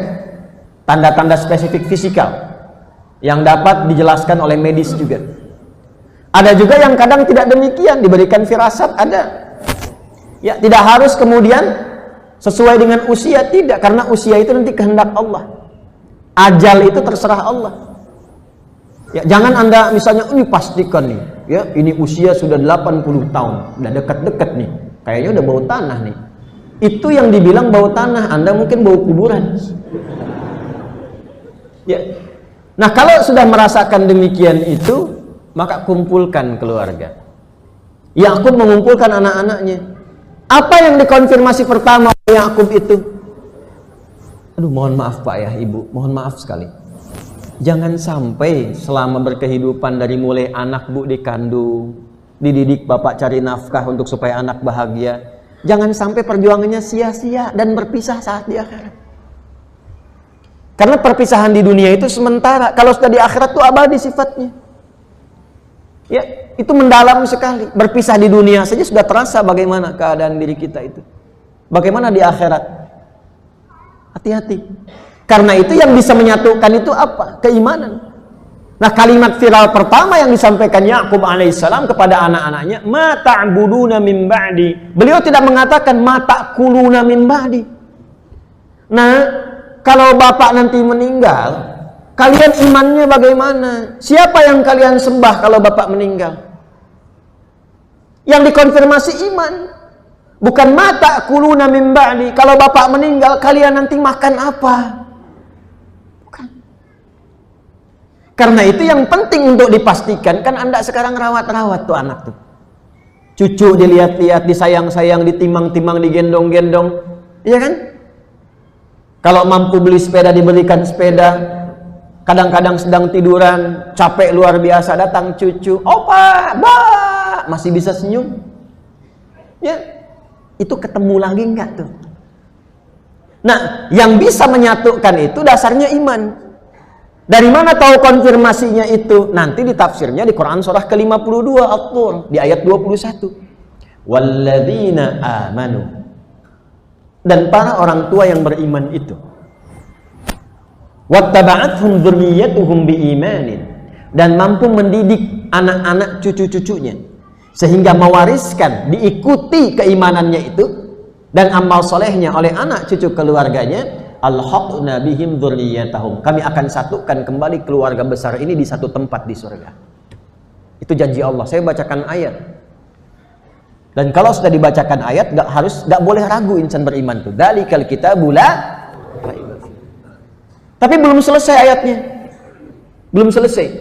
Tanda-tanda spesifik fisikal yang dapat dijelaskan oleh medis juga. Ada juga yang kadang tidak demikian, diberikan firasat, ada. Ya, tidak harus kemudian sesuai dengan usia, tidak, karena usia itu nanti kehendak Allah. Ajal itu terserah Allah. Ya, jangan Anda misalnya ini pastikan nih, ya, ini usia sudah 80 tahun, udah dekat-dekat nih. Kayaknya udah bau tanah nih. Itu yang dibilang bau tanah, Anda mungkin bau kuburan. Ya. Nah, kalau sudah merasakan demikian itu, maka kumpulkan keluarga. Yakub mengumpulkan anak-anaknya. Apa yang dikonfirmasi pertama Yakub itu? Aduh, mohon maaf Pak ya, Ibu, mohon maaf sekali. Jangan sampai selama berkehidupan dari mulai anak Bu dikandung, dididik Bapak cari nafkah untuk supaya anak bahagia. Jangan sampai perjuangannya sia-sia dan berpisah saat di akhirat. Karena perpisahan di dunia itu sementara, kalau sudah di akhirat itu abadi sifatnya. Ya, itu mendalam sekali. Berpisah di dunia saja sudah terasa bagaimana keadaan diri kita itu. Bagaimana di akhirat? Hati-hati. Karena itu yang bisa menyatukan itu apa? Keimanan. Nah, kalimat viral pertama yang disampaikan Yakub alaihissalam kepada anak-anaknya, ma ta'buduna min ba'di. Beliau tidak mengatakan ma ta'kuluna min ba'di. Nah, kalau bapak nanti meninggal, kalian imannya bagaimana? Siapa yang kalian sembah kalau bapak meninggal? Yang dikonfirmasi iman. Bukan mata kuluna min ba'di. Kalau bapak meninggal, kalian nanti makan apa? Bukan. Karena itu yang penting untuk dipastikan, kan Anda sekarang rawat-rawat tuh anak tuh. Cucu dilihat-lihat, disayang-sayang, ditimang-timang, digendong-gendong. Iya kan? Kalau mampu beli sepeda, dibelikan sepeda. Kadang-kadang sedang tiduran, capek luar biasa, datang cucu, opa, bah, masih bisa senyum. Ya, itu ketemu lagi enggak tuh? Nah, yang bisa menyatukan itu dasarnya iman. Dari mana tahu konfirmasinya itu? Nanti ditafsirnya di Quran surah ke-52 At-Tur di ayat 21. Walladzina amanu. Dan para orang tua yang beriman itu, wattaba'athum dzurriyyatuhum biimanin, dan mampu mendidik anak-anak cucu-cucunya sehingga mewariskan, diikuti keimanannya itu dan amal solehnya oleh anak cucu keluarganya, alhaqna bihim dzurriyyatahum, kami akan satukan kembali keluarga besar ini di satu tempat di surga. Itu janji Allah. Saya bacakan ayat, dan kalau sudah dibacakan ayat nggak boleh ragu insan beriman tuh. Dzalikal kitabu la. Tapi belum selesai ayatnya. Belum selesai.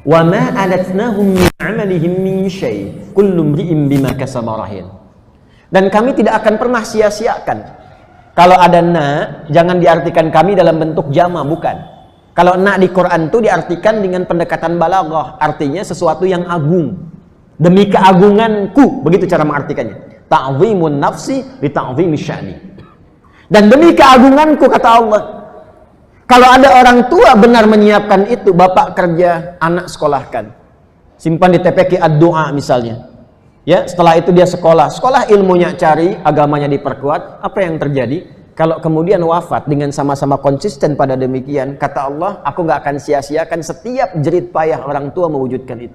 Wa ma alatnahum min 'amalihim min syai'. Kullu imri'in bima kasaba rahin. Dan kami tidak akan pernah sia-siakan. Kalau ada na, jangan diartikan kami dalam bentuk jama, bukan. Kalau nak di Quran itu diartikan dengan pendekatan balaghah, artinya sesuatu yang agung. Demi keagunganku, begitu cara mengartikannya. Ta'zimun nafsi li ta'zimi sya'ni. Dan demi keagunganku, kata Allah. Kalau ada orang tua benar menyiapkan itu, bapak kerja, anak sekolahkan. Simpan di TPQ ad-du'a misalnya. Ya, setelah itu dia sekolah ilmunya cari, agamanya diperkuat. Apa yang terjadi? Kalau kemudian wafat dengan sama-sama konsisten pada demikian, kata Allah, aku nggak akan sia-siakan setiap jerit payah orang tua mewujudkan itu.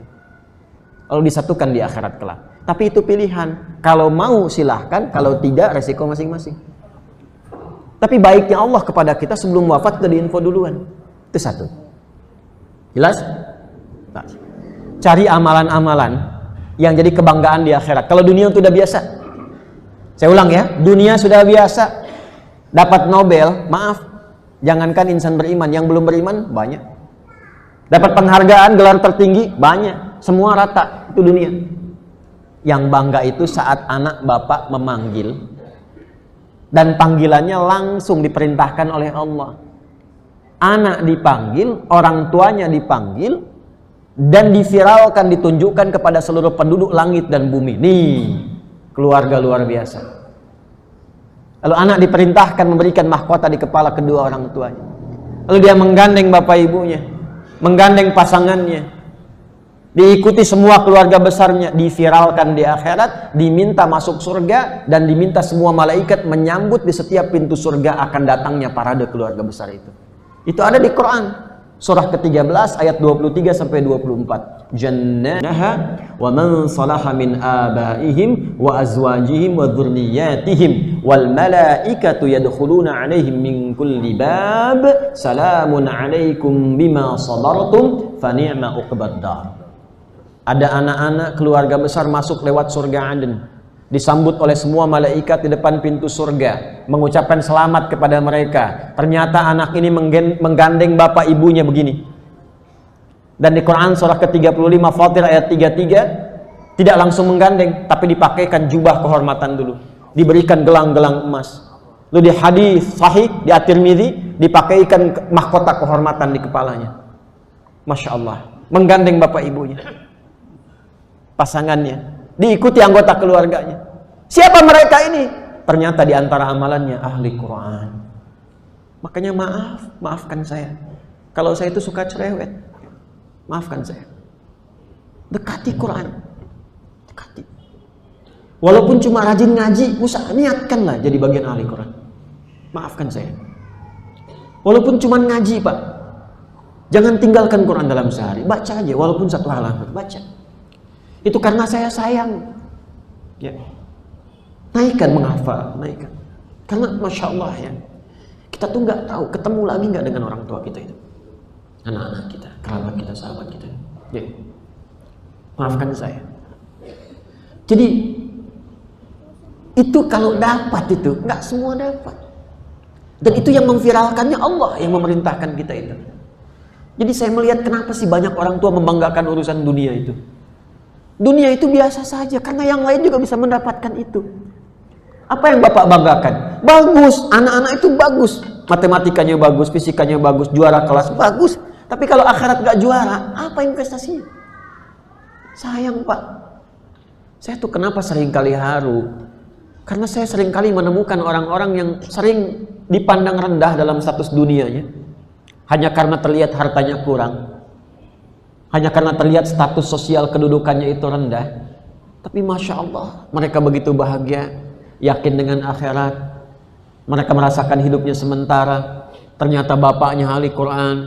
Lalu disatukan di akhirat kelak. Tapi itu pilihan. Kalau mau silahkan, kalau tidak resiko masing-masing. Tapi baiknya Allah kepada kita sebelum wafat udah diinfo duluan. Itu satu. Jelas? Nah, cari amalan-amalan yang jadi kebanggaan di akhirat. Kalau dunia itu udah biasa. Saya ulang ya, dunia sudah biasa. Dapat Nobel, maaf, jangankan insan beriman, yang belum beriman banyak. Dapat penghargaan, gelar tertinggi banyak, semua rata, itu dunia. Yang bangga itu saat anak bapak memanggil dan panggilannya langsung diperintahkan oleh Allah. Anak dipanggil, orang tuanya dipanggil dan diviralkan, ditunjukkan kepada seluruh penduduk langit dan bumi. Nih, keluarga luar biasa. Lalu anak diperintahkan memberikan mahkota di kepala kedua orang tuanya. Lalu dia menggandeng bapak ibunya, menggandeng pasangannya, diikuti semua keluarga besarnya, diviralkan di akhirat, diminta masuk surga, dan diminta semua malaikat menyambut di setiap pintu surga akan datangnya parade keluarga besar itu. Itu ada di Quran. Surah ke-13 ayat 23 sampai 24. Jannataha wa man salaha min abaihim wa azwajihim wa dzurriyyatihim wal malaikatu yadkhuluna 'alaihim min kulli bab salamun 'alaikum bima sabartum fa ni'ma uqbad dar. Ada anak-anak keluarga besar masuk lewat surga Aden, disambut oleh semua malaikat di depan pintu surga, mengucapkan selamat kepada mereka. Ternyata anak ini menggandeng bapak ibunya begini. Dan di Quran surah ke-35 Fatir ayat 33 tidak langsung menggandeng, tapi dipakaikan jubah kehormatan dulu, diberikan gelang-gelang emas. Lalu di hadis sahih di At-Tirmidzi dipakaikan mahkota kehormatan di kepalanya. Masya Allah, menggandeng bapak ibunya, pasangannya, diikuti anggota keluarganya. Siapa mereka ini? Ternyata di antara amalannya ahli Quran. Makanya maafkan saya kalau saya itu suka cerewet. Maafkan saya. Dekati Quran. Dekati. Walaupun cuma rajin ngaji, niatkanlah jadi bagian ahli Quran. Maafkan saya. Walaupun cuma ngaji, Pak. Jangan tinggalkan Quran dalam sehari. Baca aja walaupun satu halaman, baca. Itu karena saya sayang. Ya. Naikkan menghafal, naikkan. Karena Masya Allah ya, kita tuh nggak tahu ketemu lagi nggak dengan orang tua kita itu, anak-anak kita, kerabat kita, sahabat kita. Ya. Maafkan saya. Jadi itu kalau dapat itu, nggak semua dapat. Dan itu yang memviralkannya Allah yang memerintahkan kita itu. Jadi saya melihat kenapa sih banyak orang tua membanggakan urusan dunia itu. Dunia itu biasa saja, karena yang lain juga bisa mendapatkan itu. Apa yang Bapak banggakan? Bagus, anak-anak itu bagus. Matematikanya bagus, fisikanya bagus, juara kelas, bagus. Tapi kalau akhirat gak juara, apa investasinya? Sayang Pak. Saya tuh kenapa seringkali haru? Karena saya seringkali menemukan orang-orang yang sering dipandang rendah dalam status dunianya. Hanya karena terlihat hartanya kurang. Hanya karena terlihat status sosial kedudukannya itu rendah. Tapi Masya Allah, mereka begitu bahagia, yakin dengan akhirat. Mereka merasakan hidupnya sementara. Ternyata bapaknya ahli Quran,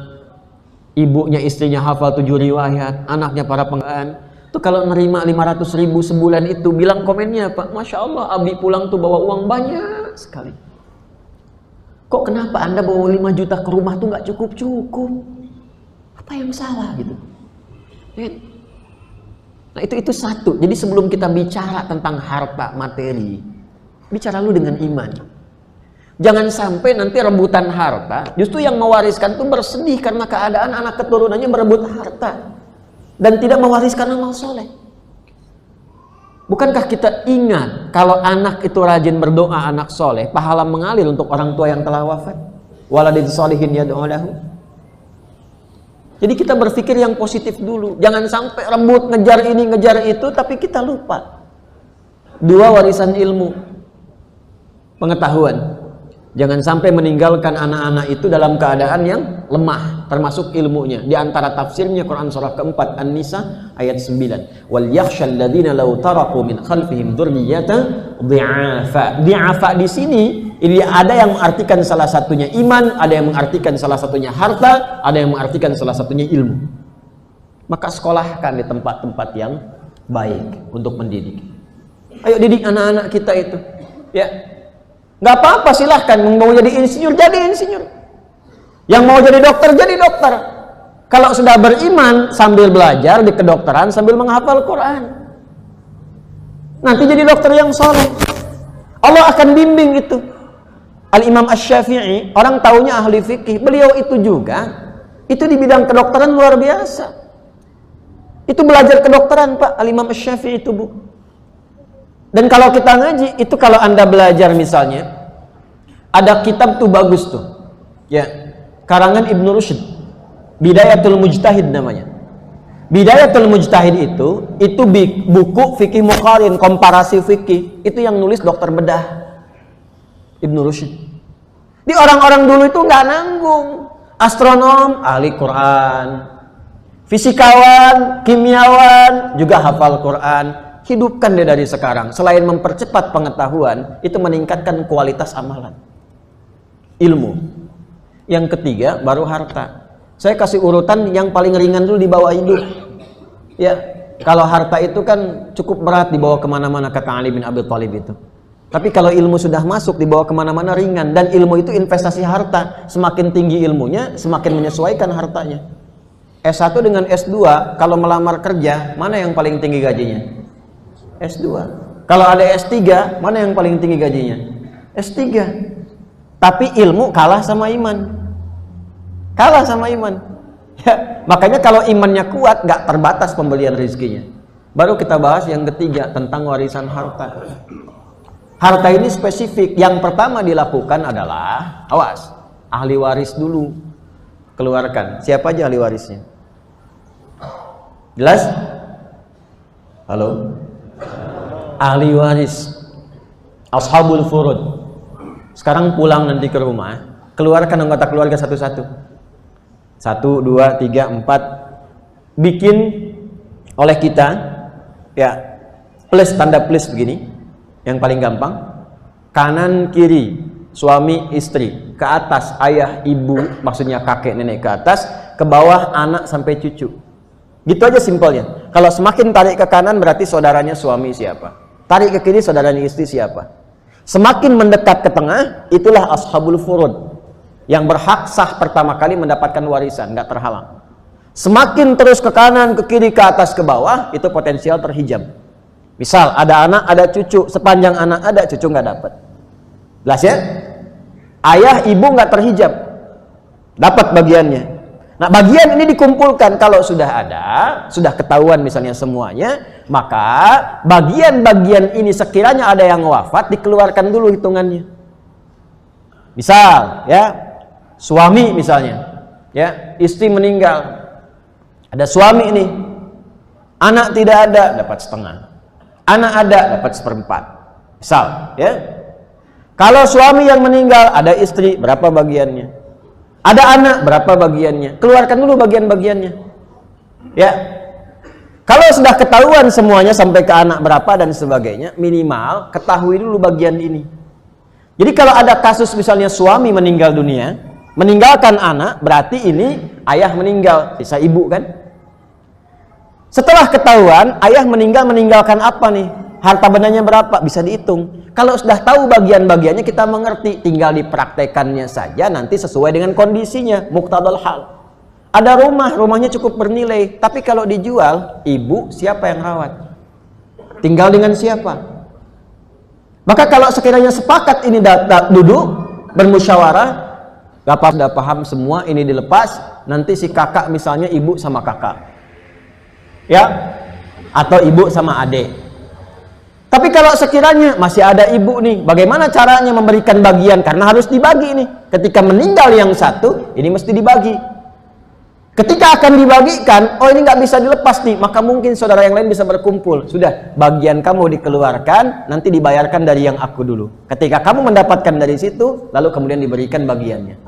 ibunya, istrinya hafal 7 riwayat, anaknya para penggaan. Itu kalau nerima 500.000 sebulan itu, bilang komennya Pak, Masya Allah, Abi pulang tuh bawa uang banyak sekali. Kok kenapa Anda bawa 5 juta ke rumah tuh nggak cukup-cukup? Apa yang salah gitu? Nah itu satu. Jadi sebelum kita bicara tentang harta materi, bicara lu dengan iman. Jangan sampai nanti rebutan harta, justru yang mewariskan tuh bersedih karena keadaan anak keturunannya berebut harta dan tidak mewariskan amal soleh. Bukankah kita ingat kalau anak itu rajin berdoa, anak soleh, pahala mengalir untuk orang tua yang telah wafat? Waladin sholihin yad'u lahu. Jadi kita berpikir yang positif dulu. Jangan sampai rebut ngejar ini, ngejar itu, tapi kita lupa. 2 warisan ilmu. Pengetahuan. Jangan sampai meninggalkan anak-anak itu dalam keadaan yang lemah, termasuk ilmunya. Di antara tafsirnya Quran surah keempat An-Nisa ayat 9. Wal yakhshal ladzina law taraku min khalfihim dzurriyyatan dhi'afa. Dhi'afa di sini ini ada yang mengartikan salah satunya iman, ada yang mengartikan salah satunya harta, ada yang mengartikan salah satunya ilmu. Maka sekolahkan di tempat-tempat yang baik untuk mendidik. Ayo didik anak-anak kita itu. Ya. Nggak apa-apa, silahkan. Mau jadi insinyur, jadi insinyur. Yang mau jadi dokter, jadi dokter. Kalau sudah beriman, sambil belajar di kedokteran, sambil menghafal Quran, nanti jadi dokter yang soleh. Allah akan bimbing itu. Al-Imam Asy-Syafi'i, orang taunya ahli fikih, beliau itu juga, itu di bidang kedokteran luar biasa. Itu belajar kedokteran, Pak, Al-Imam Asy-Syafi'i itu, Bu. Dan kalau kita ngaji, itu kalau Anda belajar misalnya, ada kitab tuh bagus tuh. Ya, karangan Ibnu Rushd. Bidayatul Mujtahid namanya. Bidayatul Mujtahid itu buku fikih muqarin, komparasi fikih. Itu yang nulis dokter bedah. Ibnu Rushd. Di orang-orang dulu itu nggak nanggung. Astronom, ahli Quran. Fisikawan, kimiawan, juga hafal Quran. Hidupkan dia dari sekarang. Selain mempercepat pengetahuan, itu meningkatkan kualitas amalan. Ilmu. Yang ketiga, baru harta. Saya kasih urutan yang paling ringan dulu dibawa hidup. Ya, kalau harta itu kan cukup berat dibawa kemana-mana, kata Ali bin Abi Thalib itu. Tapi kalau ilmu sudah masuk, dibawa kemana-mana ringan. Dan ilmu itu investasi harta. Semakin tinggi ilmunya, semakin menyesuaikan hartanya. S1 dengan S2, kalau melamar kerja, mana yang paling tinggi gajinya? S2. Kalau ada S3, mana yang paling tinggi gajinya? S3. Tapi ilmu kalah sama iman. Kalah sama iman. Ya, makanya kalau imannya kuat, nggak terbatas pembelian rezekinya. Baru kita bahas yang ketiga tentang warisan harta. Harta ini spesifik. Yang pertama dilakukan adalah, awas, ahli waris dulu. Keluarkan. Siapa aja ahli warisnya? Jelas? Halo? Ahli waris, ashabul furud. Sekarang pulang nanti ke rumah, keluarkan anggota keluarga satu-satu. 1, 2, 3, 4. Bikin oleh kita, ya, plus, tanda plus begini, yang paling gampang. Kanan kiri, suami istri, ke atas ayah ibu, maksudnya kakek nenek ke atas, ke bawah anak sampai cucu. Gitu aja simpelnya. Kalau semakin tarik ke kanan berarti saudaranya suami siapa. Tarik ke kiri saudaranya istri siapa. Semakin mendekat ke tengah, itulah ashabul furud. Yang berhak sah pertama kali mendapatkan warisan, nggak terhalang. Semakin terus ke kanan, ke kiri, ke atas, ke bawah, itu potensial terhijab. Misal ada anak, ada cucu, sepanjang anak ada, cucu nggak dapat. Jelas ya? Ayah, ibu nggak terhijab, dapat bagiannya. Nah, bagian ini dikumpulkan. Kalau sudah ada, sudah ketahuan misalnya semuanya, maka bagian-bagian ini sekiranya ada yang wafat, dikeluarkan dulu hitungannya. Misal, ya, suami misalnya, ya, istri meninggal, ada suami ini, anak tidak ada, dapat setengah, anak ada, dapat 1/4. Misal, ya, kalau suami yang meninggal, ada istri, berapa bagiannya? Ada anak, berapa bagiannya? Keluarkan dulu bagian-bagiannya. Ya. Kalau sudah ketahuan semuanya sampai ke anak berapa dan sebagainya, minimal ketahui dulu bagian ini. Jadi kalau ada kasus misalnya suami meninggal dunia, meninggalkan anak, berarti ini ayah meninggal, sisa ibu kan? Setelah ketahuan, ayah meninggal, meninggalkan apa nih? Harta bendanya berapa? Bisa dihitung. Kalau sudah tahu bagian-bagiannya, kita mengerti. Tinggal dipraktekannya saja, nanti sesuai dengan kondisinya. Muqtadal hal. Ada rumah, rumahnya cukup bernilai. Tapi kalau dijual, ibu siapa yang rawat? Tinggal dengan siapa? Maka kalau sekiranya sepakat ini duduk, bermusyawarah, bapak sudah paham semua, ini dilepas, nanti si kakak misalnya ibu sama kakak. Ya? Atau ibu sama adik. Tapi kalau sekiranya masih ada ibu nih, bagaimana caranya memberikan bagian? Karena harus dibagi nih. Ketika meninggal yang satu, ini mesti dibagi. Ketika akan dibagikan, oh ini nggak bisa dilepas nih, maka mungkin saudara yang lain bisa berkumpul. Sudah, bagian kamu dikeluarkan, nanti dibayarkan dari yang aku dulu. Ketika kamu mendapatkan dari situ, lalu kemudian diberikan bagiannya.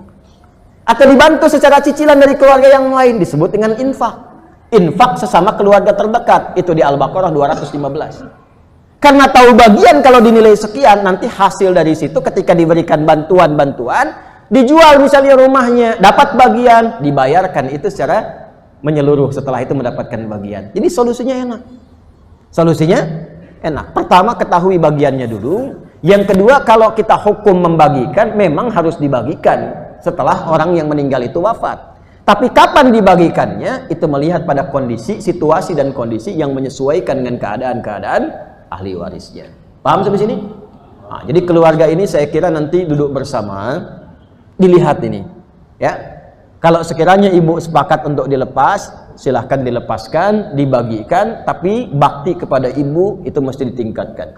Atau dibantu secara cicilan dari keluarga yang lain, disebut dengan infak. Infak sesama keluarga terdekat, itu di Al-Baqarah 215. Karena tahu bagian kalau dinilai sekian, nanti hasil dari situ ketika diberikan bantuan-bantuan, dijual misalnya rumahnya, dapat bagian, dibayarkan itu secara menyeluruh setelah itu mendapatkan bagian. Jadi solusinya enak. Solusinya enak. Pertama, ketahui bagiannya dulu. Yang kedua, kalau kita hukum membagikan, memang harus dibagikan setelah orang yang meninggal itu wafat. Tapi kapan dibagikannya, itu melihat pada kondisi, situasi dan kondisi yang menyesuaikan dengan keadaan-keadaan ahli warisnya. Paham sampai sini? Nah, jadi keluarga ini saya kira nanti duduk bersama, dilihat ini, ya. Kalau sekiranya ibu sepakat untuk dilepas, silahkan dilepaskan, dibagikan, tapi bakti kepada ibu itu mesti ditingkatkan.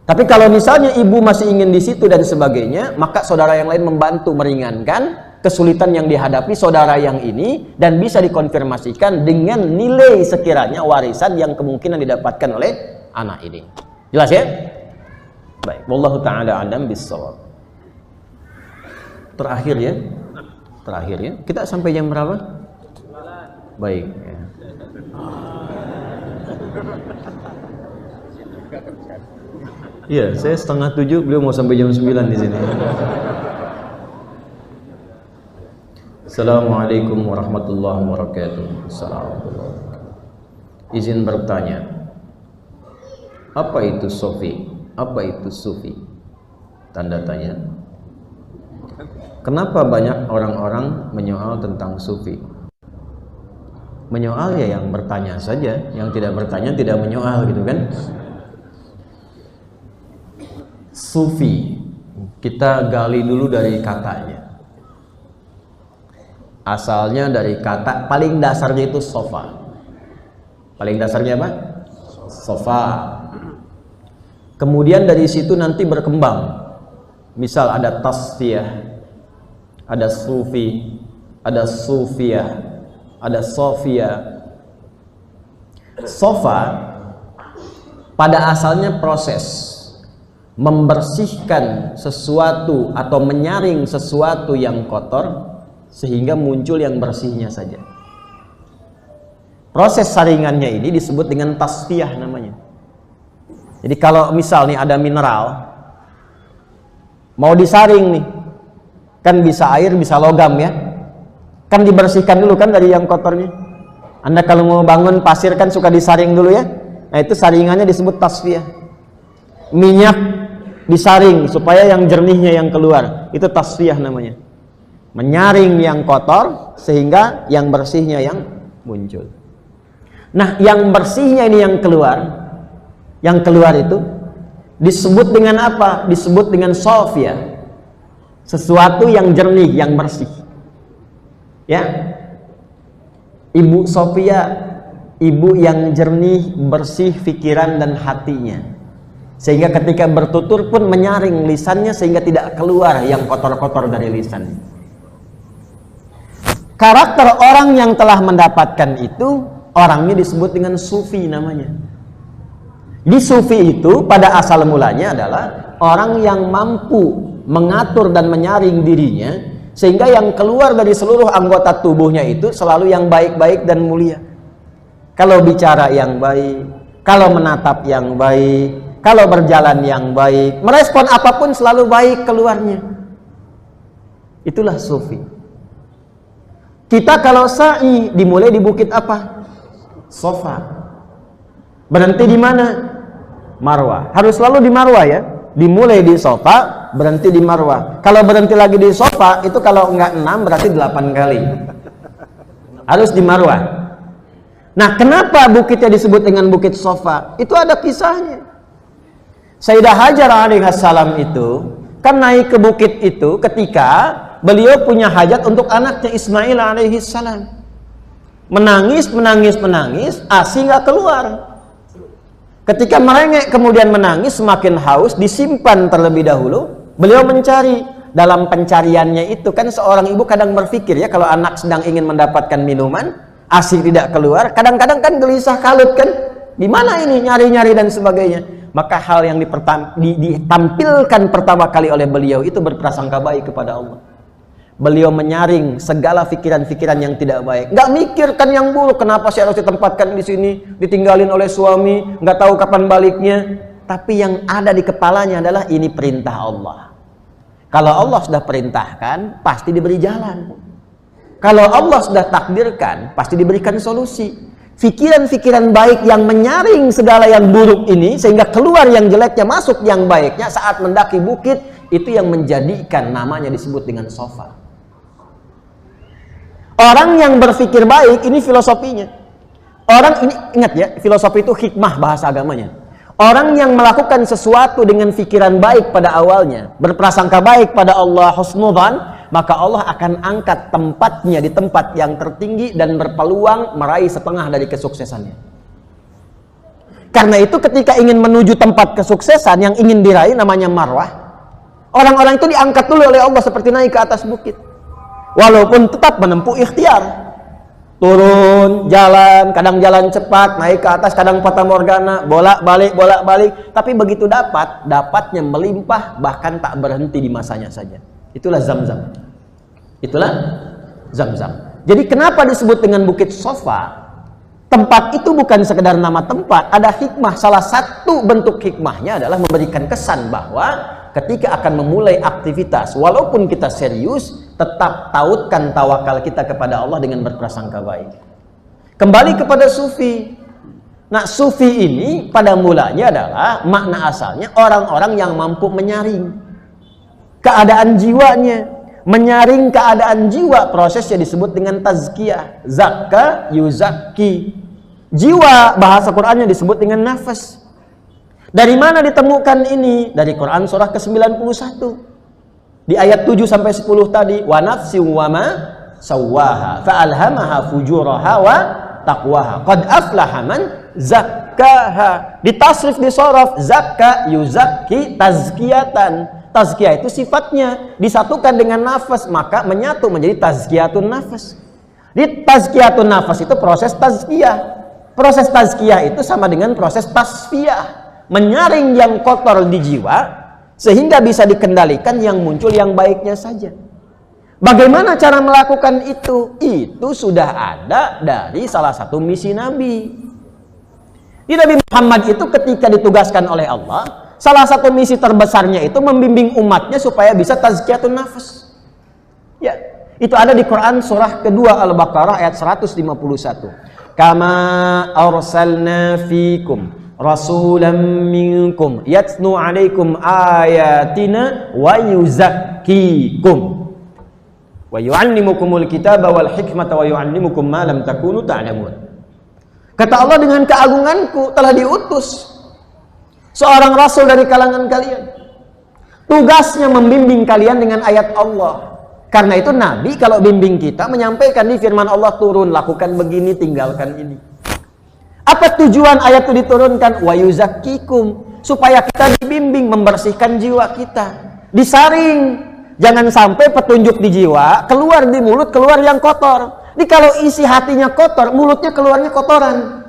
Tapi kalau misalnya ibu masih ingin di situ dan sebagainya, maka saudara yang lain membantu meringankan kesulitan yang dihadapi saudara yang ini dan bisa dikonfirmasikan dengan nilai sekiranya warisan yang kemungkinan didapatkan oleh anak ini. Jelas ya? Baik, wallahu taala a'lam bissawab. Terakhir ya, kita sampai jam berapa? Baik ya. Iya, saya 6:30, beliau mau sampai jam 9 di sini. Assalamualaikum warahmatullahi wabarakatuh. Assalamualaikum. Izin bertanya, apa itu sofi? Apa itu sufi? Tanda tanya. Kenapa banyak orang-orang menyoal tentang sufi? Menyoal ya yang bertanya saja, yang tidak bertanya tidak menyoal gitu kan. Sufi, kita gali dulu dari katanya. Asalnya dari kata, paling dasarnya itu sofa. Paling dasarnya apa? Sofa. Kemudian dari situ nanti berkembang. Misal ada tasfiyah, ada sufi, ada sufiyah, ada sofia. Sofa pada asalnya proses membersihkan sesuatu atau menyaring sesuatu yang kotor sehingga muncul yang bersihnya saja. Proses saringannya ini disebut dengan tasfiyah namanya. Jadi kalau misalnya ada mineral mau disaring nih, kan bisa air, bisa logam ya, kan dibersihkan dulu kan dari yang kotornya. Anda kalau mau bangun pasir kan suka disaring dulu ya, nah itu saringannya disebut tasfiyah. Minyak disaring supaya yang jernihnya yang keluar, itu tasfiyah namanya. Menyaring yang kotor sehingga yang bersihnya yang muncul. Nah yang bersihnya ini yang keluar itu disebut dengan apa? Disebut dengan sofia, sesuatu yang jernih, yang bersih. Ya, Ibu Sofia, ibu yang jernih, bersih pikiran dan hatinya, sehingga ketika bertutur pun menyaring lisannya sehingga tidak keluar yang kotor-kotor dari lisan. Karakter orang yang telah mendapatkan itu, orangnya disebut dengan sufi namanya. Di sufi itu pada asal mulanya adalah orang yang mampu mengatur dan menyaring dirinya sehingga yang keluar dari seluruh anggota tubuhnya itu selalu yang baik-baik dan mulia. Kalau bicara yang baik, kalau menatap yang baik, kalau berjalan yang baik, merespon apapun selalu baik keluarnya. Itulah sufi. Kita kalau sa'i dimulai di bukit apa? Sofa. Berhenti di mana? Marwah. Harus selalu di Marwah ya. Dimulai di sofa, berhenti di Marwah. Kalau berhenti lagi di sofa, itu kalau enggak 6 berarti 8 kali. Harus di Marwah. Nah, kenapa bukitnya disebut dengan bukit sofa? Itu ada kisahnya. Sayyidah Hajar alaihissalam itu kan naik ke bukit itu ketika beliau punya hajat untuk anaknya Ismail alaihissalam. Menangis, ASI nggak keluar. Ketika merengek kemudian menangis, semakin haus, disimpan terlebih dahulu. Beliau mencari dalam pencariannya itu kan seorang ibu kadang berpikir ya, kalau anak sedang ingin mendapatkan minuman, ASI tidak keluar, kadang-kadang kan gelisah kalut kan, gimana ini nyari-nyari dan sebagainya. Maka hal yang ditampilkan pertama kali oleh beliau itu berprasangka baik kepada Allah. Beliau menyaring segala pikiran-pikiran yang tidak baik, nggak mikirkan yang buruk, kenapa saya harus ditempatkan di sini, ditinggalin oleh suami, nggak tahu kapan baliknya. Tapi yang ada di kepalanya adalah ini perintah Allah. Kalau Allah sudah perintahkan, pasti diberi jalan. Kalau Allah sudah takdirkan, pasti diberikan solusi. Pikiran-pikiran baik yang menyaring segala yang buruk ini, sehingga keluar yang jeleknya, masuk yang baiknya saat mendaki bukit, itu yang menjadikan namanya disebut dengan sofa. Orang yang berpikir baik, ini filosofinya. Orang ini, ingat ya, filosofi itu hikmah bahasa agamanya. Orang yang melakukan sesuatu dengan pikiran baik pada awalnya, berprasangka baik pada Allah, husnudzan, maka Allah akan angkat tempatnya di tempat yang tertinggi dan berpeluang meraih setengah dari kesuksesannya. Karena itu ketika ingin menuju tempat kesuksesan yang ingin diraih namanya marwah, orang-orang itu diangkat dulu oleh Allah seperti naik ke atas bukit. Walaupun tetap menempuh ikhtiar. Turun, jalan, kadang jalan cepat, naik ke atas, kadang fata morgana, bolak-balik, tapi begitu dapatnya melimpah, bahkan tak berhenti di masanya saja. Itulah Zamzam. Itulah Zamzam. Jadi kenapa disebut dengan Bukit Sofa? Tempat itu bukan sekedar nama tempat, ada hikmah. Salah satu bentuk hikmahnya adalah memberikan kesan bahwa ketika akan memulai aktivitas, walaupun kita serius, tetap tautkan tawakal kita kepada Allah dengan berprasangka baik. Kembali kepada sufi. Nah, sufi ini pada mulanya adalah makna asalnya orang-orang yang mampu menyaring keadaan jiwanya. Menyaring keadaan jiwa, prosesnya disebut dengan tazkiyah. Zakka yuzakki. Jiwa, bahasa Qur'annya disebut dengan nafas. Dari mana ditemukan ini? Dari Quran surah ke-91. Di ayat 7 sampai 10 tadi, wa nafsin wa ma sawwaha fa'alhamaha fujuraha wa taqwaha qad aflaha man zakkaha. Di tasrif di sorof, zakka yuzakki tazkiyatan. Tazkiyah itu sifatnya disatukan dengan nafas, maka menyatu menjadi tazkiyatun nafas. Di tazkiyatun nafas itu proses tazkiyah. Proses tazkiyah itu sama dengan proses tasfiyah, menyaring yang kotor di jiwa sehingga bisa dikendalikan yang muncul yang baiknya saja. Bagaimana cara melakukan itu? Itu sudah ada dari salah satu misi Nabi. Di Nabi Muhammad itu ketika ditugaskan oleh Allah, salah satu misi terbesarnya itu membimbing umatnya supaya bisa tazkiyatun nafas. Ya, itu ada di Quran surah kedua Al-Baqarah ayat 151. Kama arsalna fikum rasulan minkum yatlu alaikum ayatina wa yuzakkikum wa yu'allimukumul kitaba wal hikmata wa yu'allimukum ma lam takunu ta'lamun. Kata Allah, dengan keagunganku telah diutus seorang rasul dari kalangan kalian. Tugasnya membimbing kalian dengan ayat Allah. Karena itu Nabi kalau bimbing kita menyampaikan di firman Allah turun, lakukan begini, tinggalkan ini. Apa tujuan ayat itu diturunkan? Wa yuzakkikum, supaya kita dibimbing, membersihkan jiwa kita, disaring. Jangan sampai petunjuk di jiwa keluar di mulut, keluar yang kotor. Jadi kalau isi hatinya kotor, mulutnya keluarnya kotoran.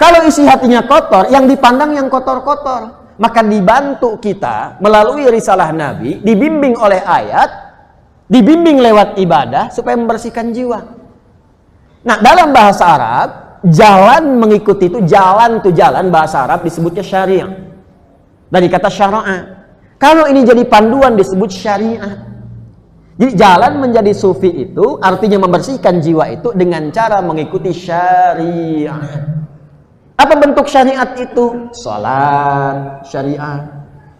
Kalau isi hatinya kotor, yang dipandang yang kotor-kotor. Maka dibantu kita melalui risalah Nabi, dibimbing oleh ayat, dibimbing lewat ibadah supaya membersihkan jiwa. Nah, dalam bahasa Arab, jalan mengikuti itu, jalan itu jalan, bahasa Arab disebutnya syariah. Dari kata syara'a. Kalau ini jadi panduan disebut syariah. Jadi jalan menjadi sufi itu artinya membersihkan jiwa itu dengan cara mengikuti syariah. Apa bentuk syariat itu? Salat syariat.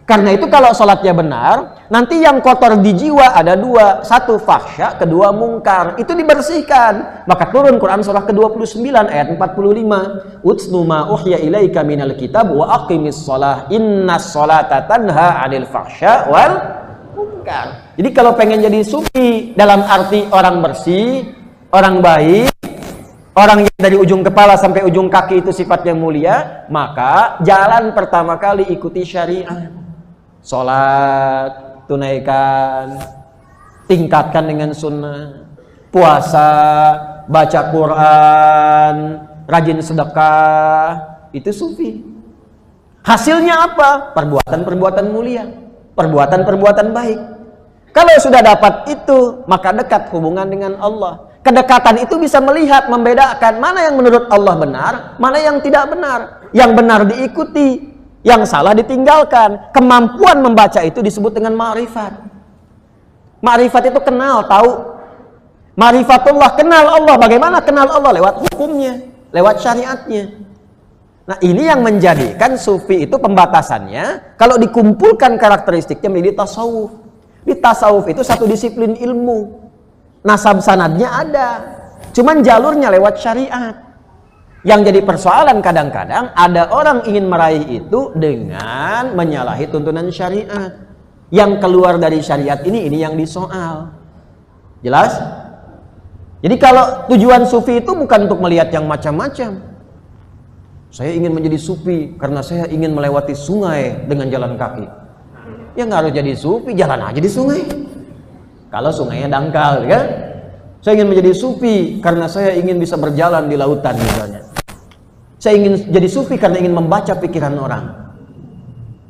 Karena itu kalau salatnya benar, nanti yang kotor di jiwa ada dua. Satu fahsya, kedua mungkar. Itu dibersihkan. Maka turun Quran surah ke-29 ayat 45. Utslu ma uhya ilaika minal kitab wa aqimis shalah innas sholata tanha 'anil fahsya wal munkar. Jadi kalau pengen jadi sufi dalam arti orang bersih, orang baik, orang yang dari ujung kepala sampai ujung kaki itu sifatnya mulia, maka jalan pertama kali ikuti syariah. Sholat, tunaikan, tingkatkan dengan sunnah, puasa, baca Quran, rajin sedekah, itu sufi. Hasilnya apa? Perbuatan-perbuatan mulia, perbuatan-perbuatan baik. Kalau sudah dapat itu, maka dekat hubungan dengan Allah. Kedekatan itu bisa melihat, membedakan mana yang menurut Allah benar, mana yang tidak benar. Yang benar diikuti, yang salah ditinggalkan. Kemampuan membaca itu disebut dengan ma'rifat. Ma'rifat itu kenal, tahu. Ma'rifatullah, kenal Allah. Bagaimana kenal Allah? Lewat hukumnya, lewat syariatnya. Nah, ini yang menjadikan sufi itu pembatasannya, kalau dikumpulkan karakteristiknya menjadi tasawuf. Di tasawuf itu satu disiplin ilmu. Nasab sanadnya ada, cuman jalurnya lewat syariat. Yang jadi persoalan kadang-kadang ada orang ingin meraih itu dengan menyalahi tuntunan syariat. Yang keluar dari syariat ini yang disoal. Jelas? Jadi kalau tujuan sufi itu bukan untuk melihat yang macam-macam. Saya ingin menjadi sufi karena saya ingin melewati sungai dengan jalan kaki. Ya nggak harus jadi sufi, jalan aja di sungai. Kalau sungainya dangkal, ya. Saya ingin menjadi sufi karena saya ingin bisa berjalan di lautan misalnya. Saya ingin jadi sufi karena ingin membaca pikiran orang.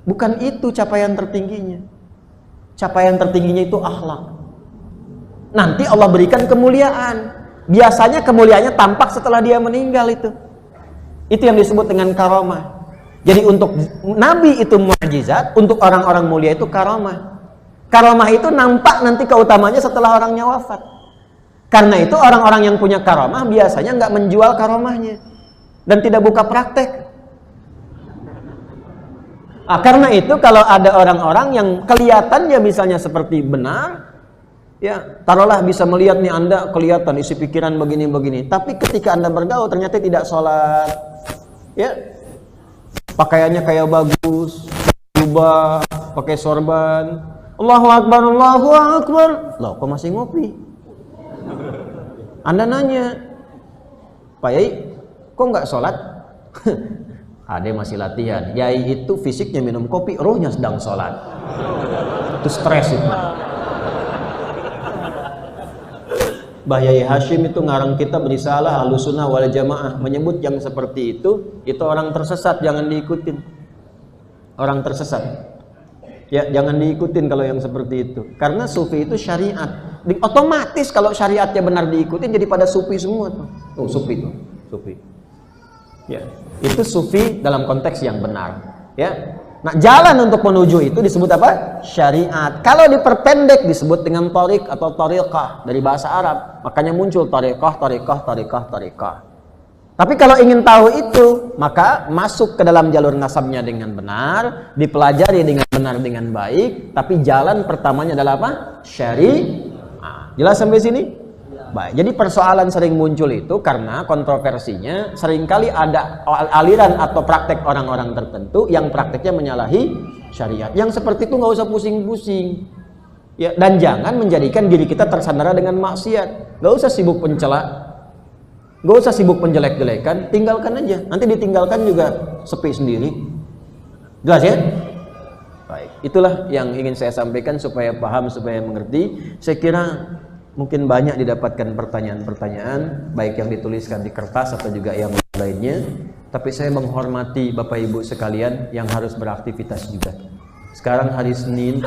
Bukan itu capaian tertingginya. Capaian tertingginya itu akhlak. Nanti Allah berikan kemuliaan. Biasanya kemuliaannya tampak setelah dia meninggal itu. Itu yang disebut dengan karamah. Jadi untuk Nabi itu mukjizat, untuk orang-orang mulia itu karamah. Karamah itu nampak nanti keutamanya setelah orangnya wafat. Karena itu orang-orang yang punya karamah biasanya nggak menjual karamahnya dan tidak buka praktek. Karena itu kalau ada orang-orang yang kelihatannya misalnya seperti benar, ya taruhlah bisa melihat nih Anda kelihatan isi pikiran begini-begini, tapi ketika Anda bergaul ternyata tidak sholat, ya pakaiannya kayak bagus, jubah, pakai sorban, Allahu Akbar, Allahu Akbar, loh kok masih ngopi? Anda nanya, Pak Yai, kok nggak sholat? Ade masih latihan. Yai itu fisiknya minum kopi, rohnya sedang sholat. Itu stres itu. Mbah Yai Hashim itu ngarang kitab Risalah Ahlussunnah wal Jamaah, menyebut yang seperti itu orang tersesat, jangan diikutin. Orang tersesat. Ya, jangan diikutin kalau yang seperti itu. Karena sufi itu syariat. Otomatis kalau syariatnya benar diikutin jadi pada sufi semua tuh. Tuh sufi tuh, sufi. Ya, itu sufi dalam konteks yang benar. Ya. Nah, jalan untuk menuju itu disebut apa? Syariat. Kalau diperpendek disebut dengan tariq atau tariqah dari bahasa Arab. Makanya muncul tariqah, tariqah, tariqah, tariqah. Tapi kalau ingin tahu itu, maka masuk ke dalam jalur nasabnya dengan benar, dipelajari dengan benar dengan baik, tapi jalan pertamanya adalah apa? Syariat. Jelas sampai sini? Baik. Jadi persoalan sering muncul itu karena kontroversinya seringkali ada aliran atau praktek orang-orang tertentu yang prakteknya menyalahi syariat. Yang seperti itu nggak usah pusing-pusing. Ya, dan jangan menjadikan diri kita tersandera dengan maksiat. Nggak usah sibuk pencela. Nggak usah sibuk menjelek-jelekan, tinggalkan aja. Nanti ditinggalkan juga sepi sendiri. Jelas ya? Baik, itulah yang ingin saya sampaikan supaya paham, supaya mengerti. Saya kira mungkin banyak didapatkan pertanyaan-pertanyaan, baik yang dituliskan di kertas atau juga yang lainnya. Tapi saya menghormati Bapak Ibu sekalian yang harus beraktivitas juga. Sekarang hari Senin,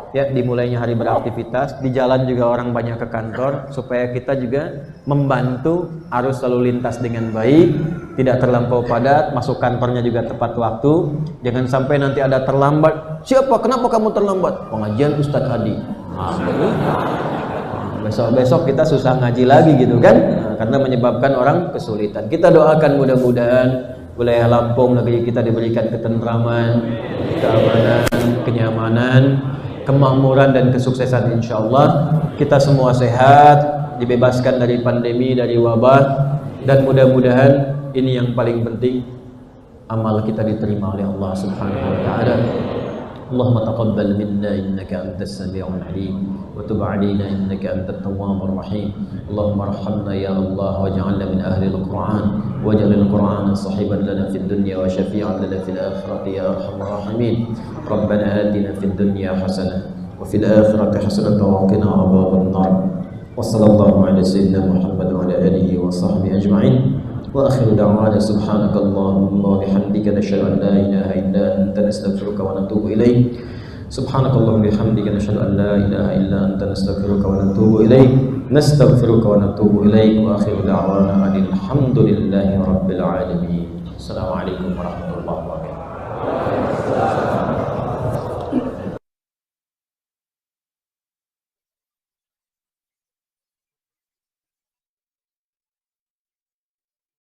ya dimulainya hari beraktivitas, di jalan juga orang banyak ke kantor, supaya kita juga membantu arus lalu lintas dengan baik, tidak terlampau padat, masuk kantornya juga tepat waktu, jangan sampai nanti ada terlambat. Siapa? Kenapa kamu terlambat? Pengajian Ustadz Hadi. Besok-besok kita susah ngaji lagi gitu kan, karena menyebabkan orang kesulitan. Kita doakan mudah-mudahan wilayah Lampung negeri kita diberikan ketentraman, keamanan, kenyamanan, kemakmuran dan kesuksesan insyaallah. Kita semua sehat, dibebaskan dari pandemi, dari wabah, dan mudah-mudahan ini yang paling penting, amal kita diterima oleh Allah Subhanahu wa taala. Allahumma taqabbal minna innaka antas sami'ul 'alim wa tub 'alaina innaka antat tawwabur rahim. Allahumma arhamna ya Allah waj'alna min ahli al-Qur'an waj'al al-Qur'ana sahiban lana fid dunya wa syafi'an lana fil akhirati ya arhamar rahimin. Rabbana atina fid dunya hasanah wa fil akhirati hasanatan wa qina adzaban nar. Wassallallahu ala sayyidina Muhammad wa ala alihi wa sahbihi ajma'in. Wa akhiru da'wana subhanakallahumma wa bihamdika nashhadu an la ilaha illa anta nastaghfiruka wa natubu ilaik. Subhanakallahumma wa bihamdika nashhadu an la ilaha illa anta nastaghfiruka wa natubu ilaik. Nastaghfiruka wa natubu ilaik. Wa akhiru da'wana alhamdulillahi rabbil alamin. Assalamualaikum warahmatullahi wabarakatuh.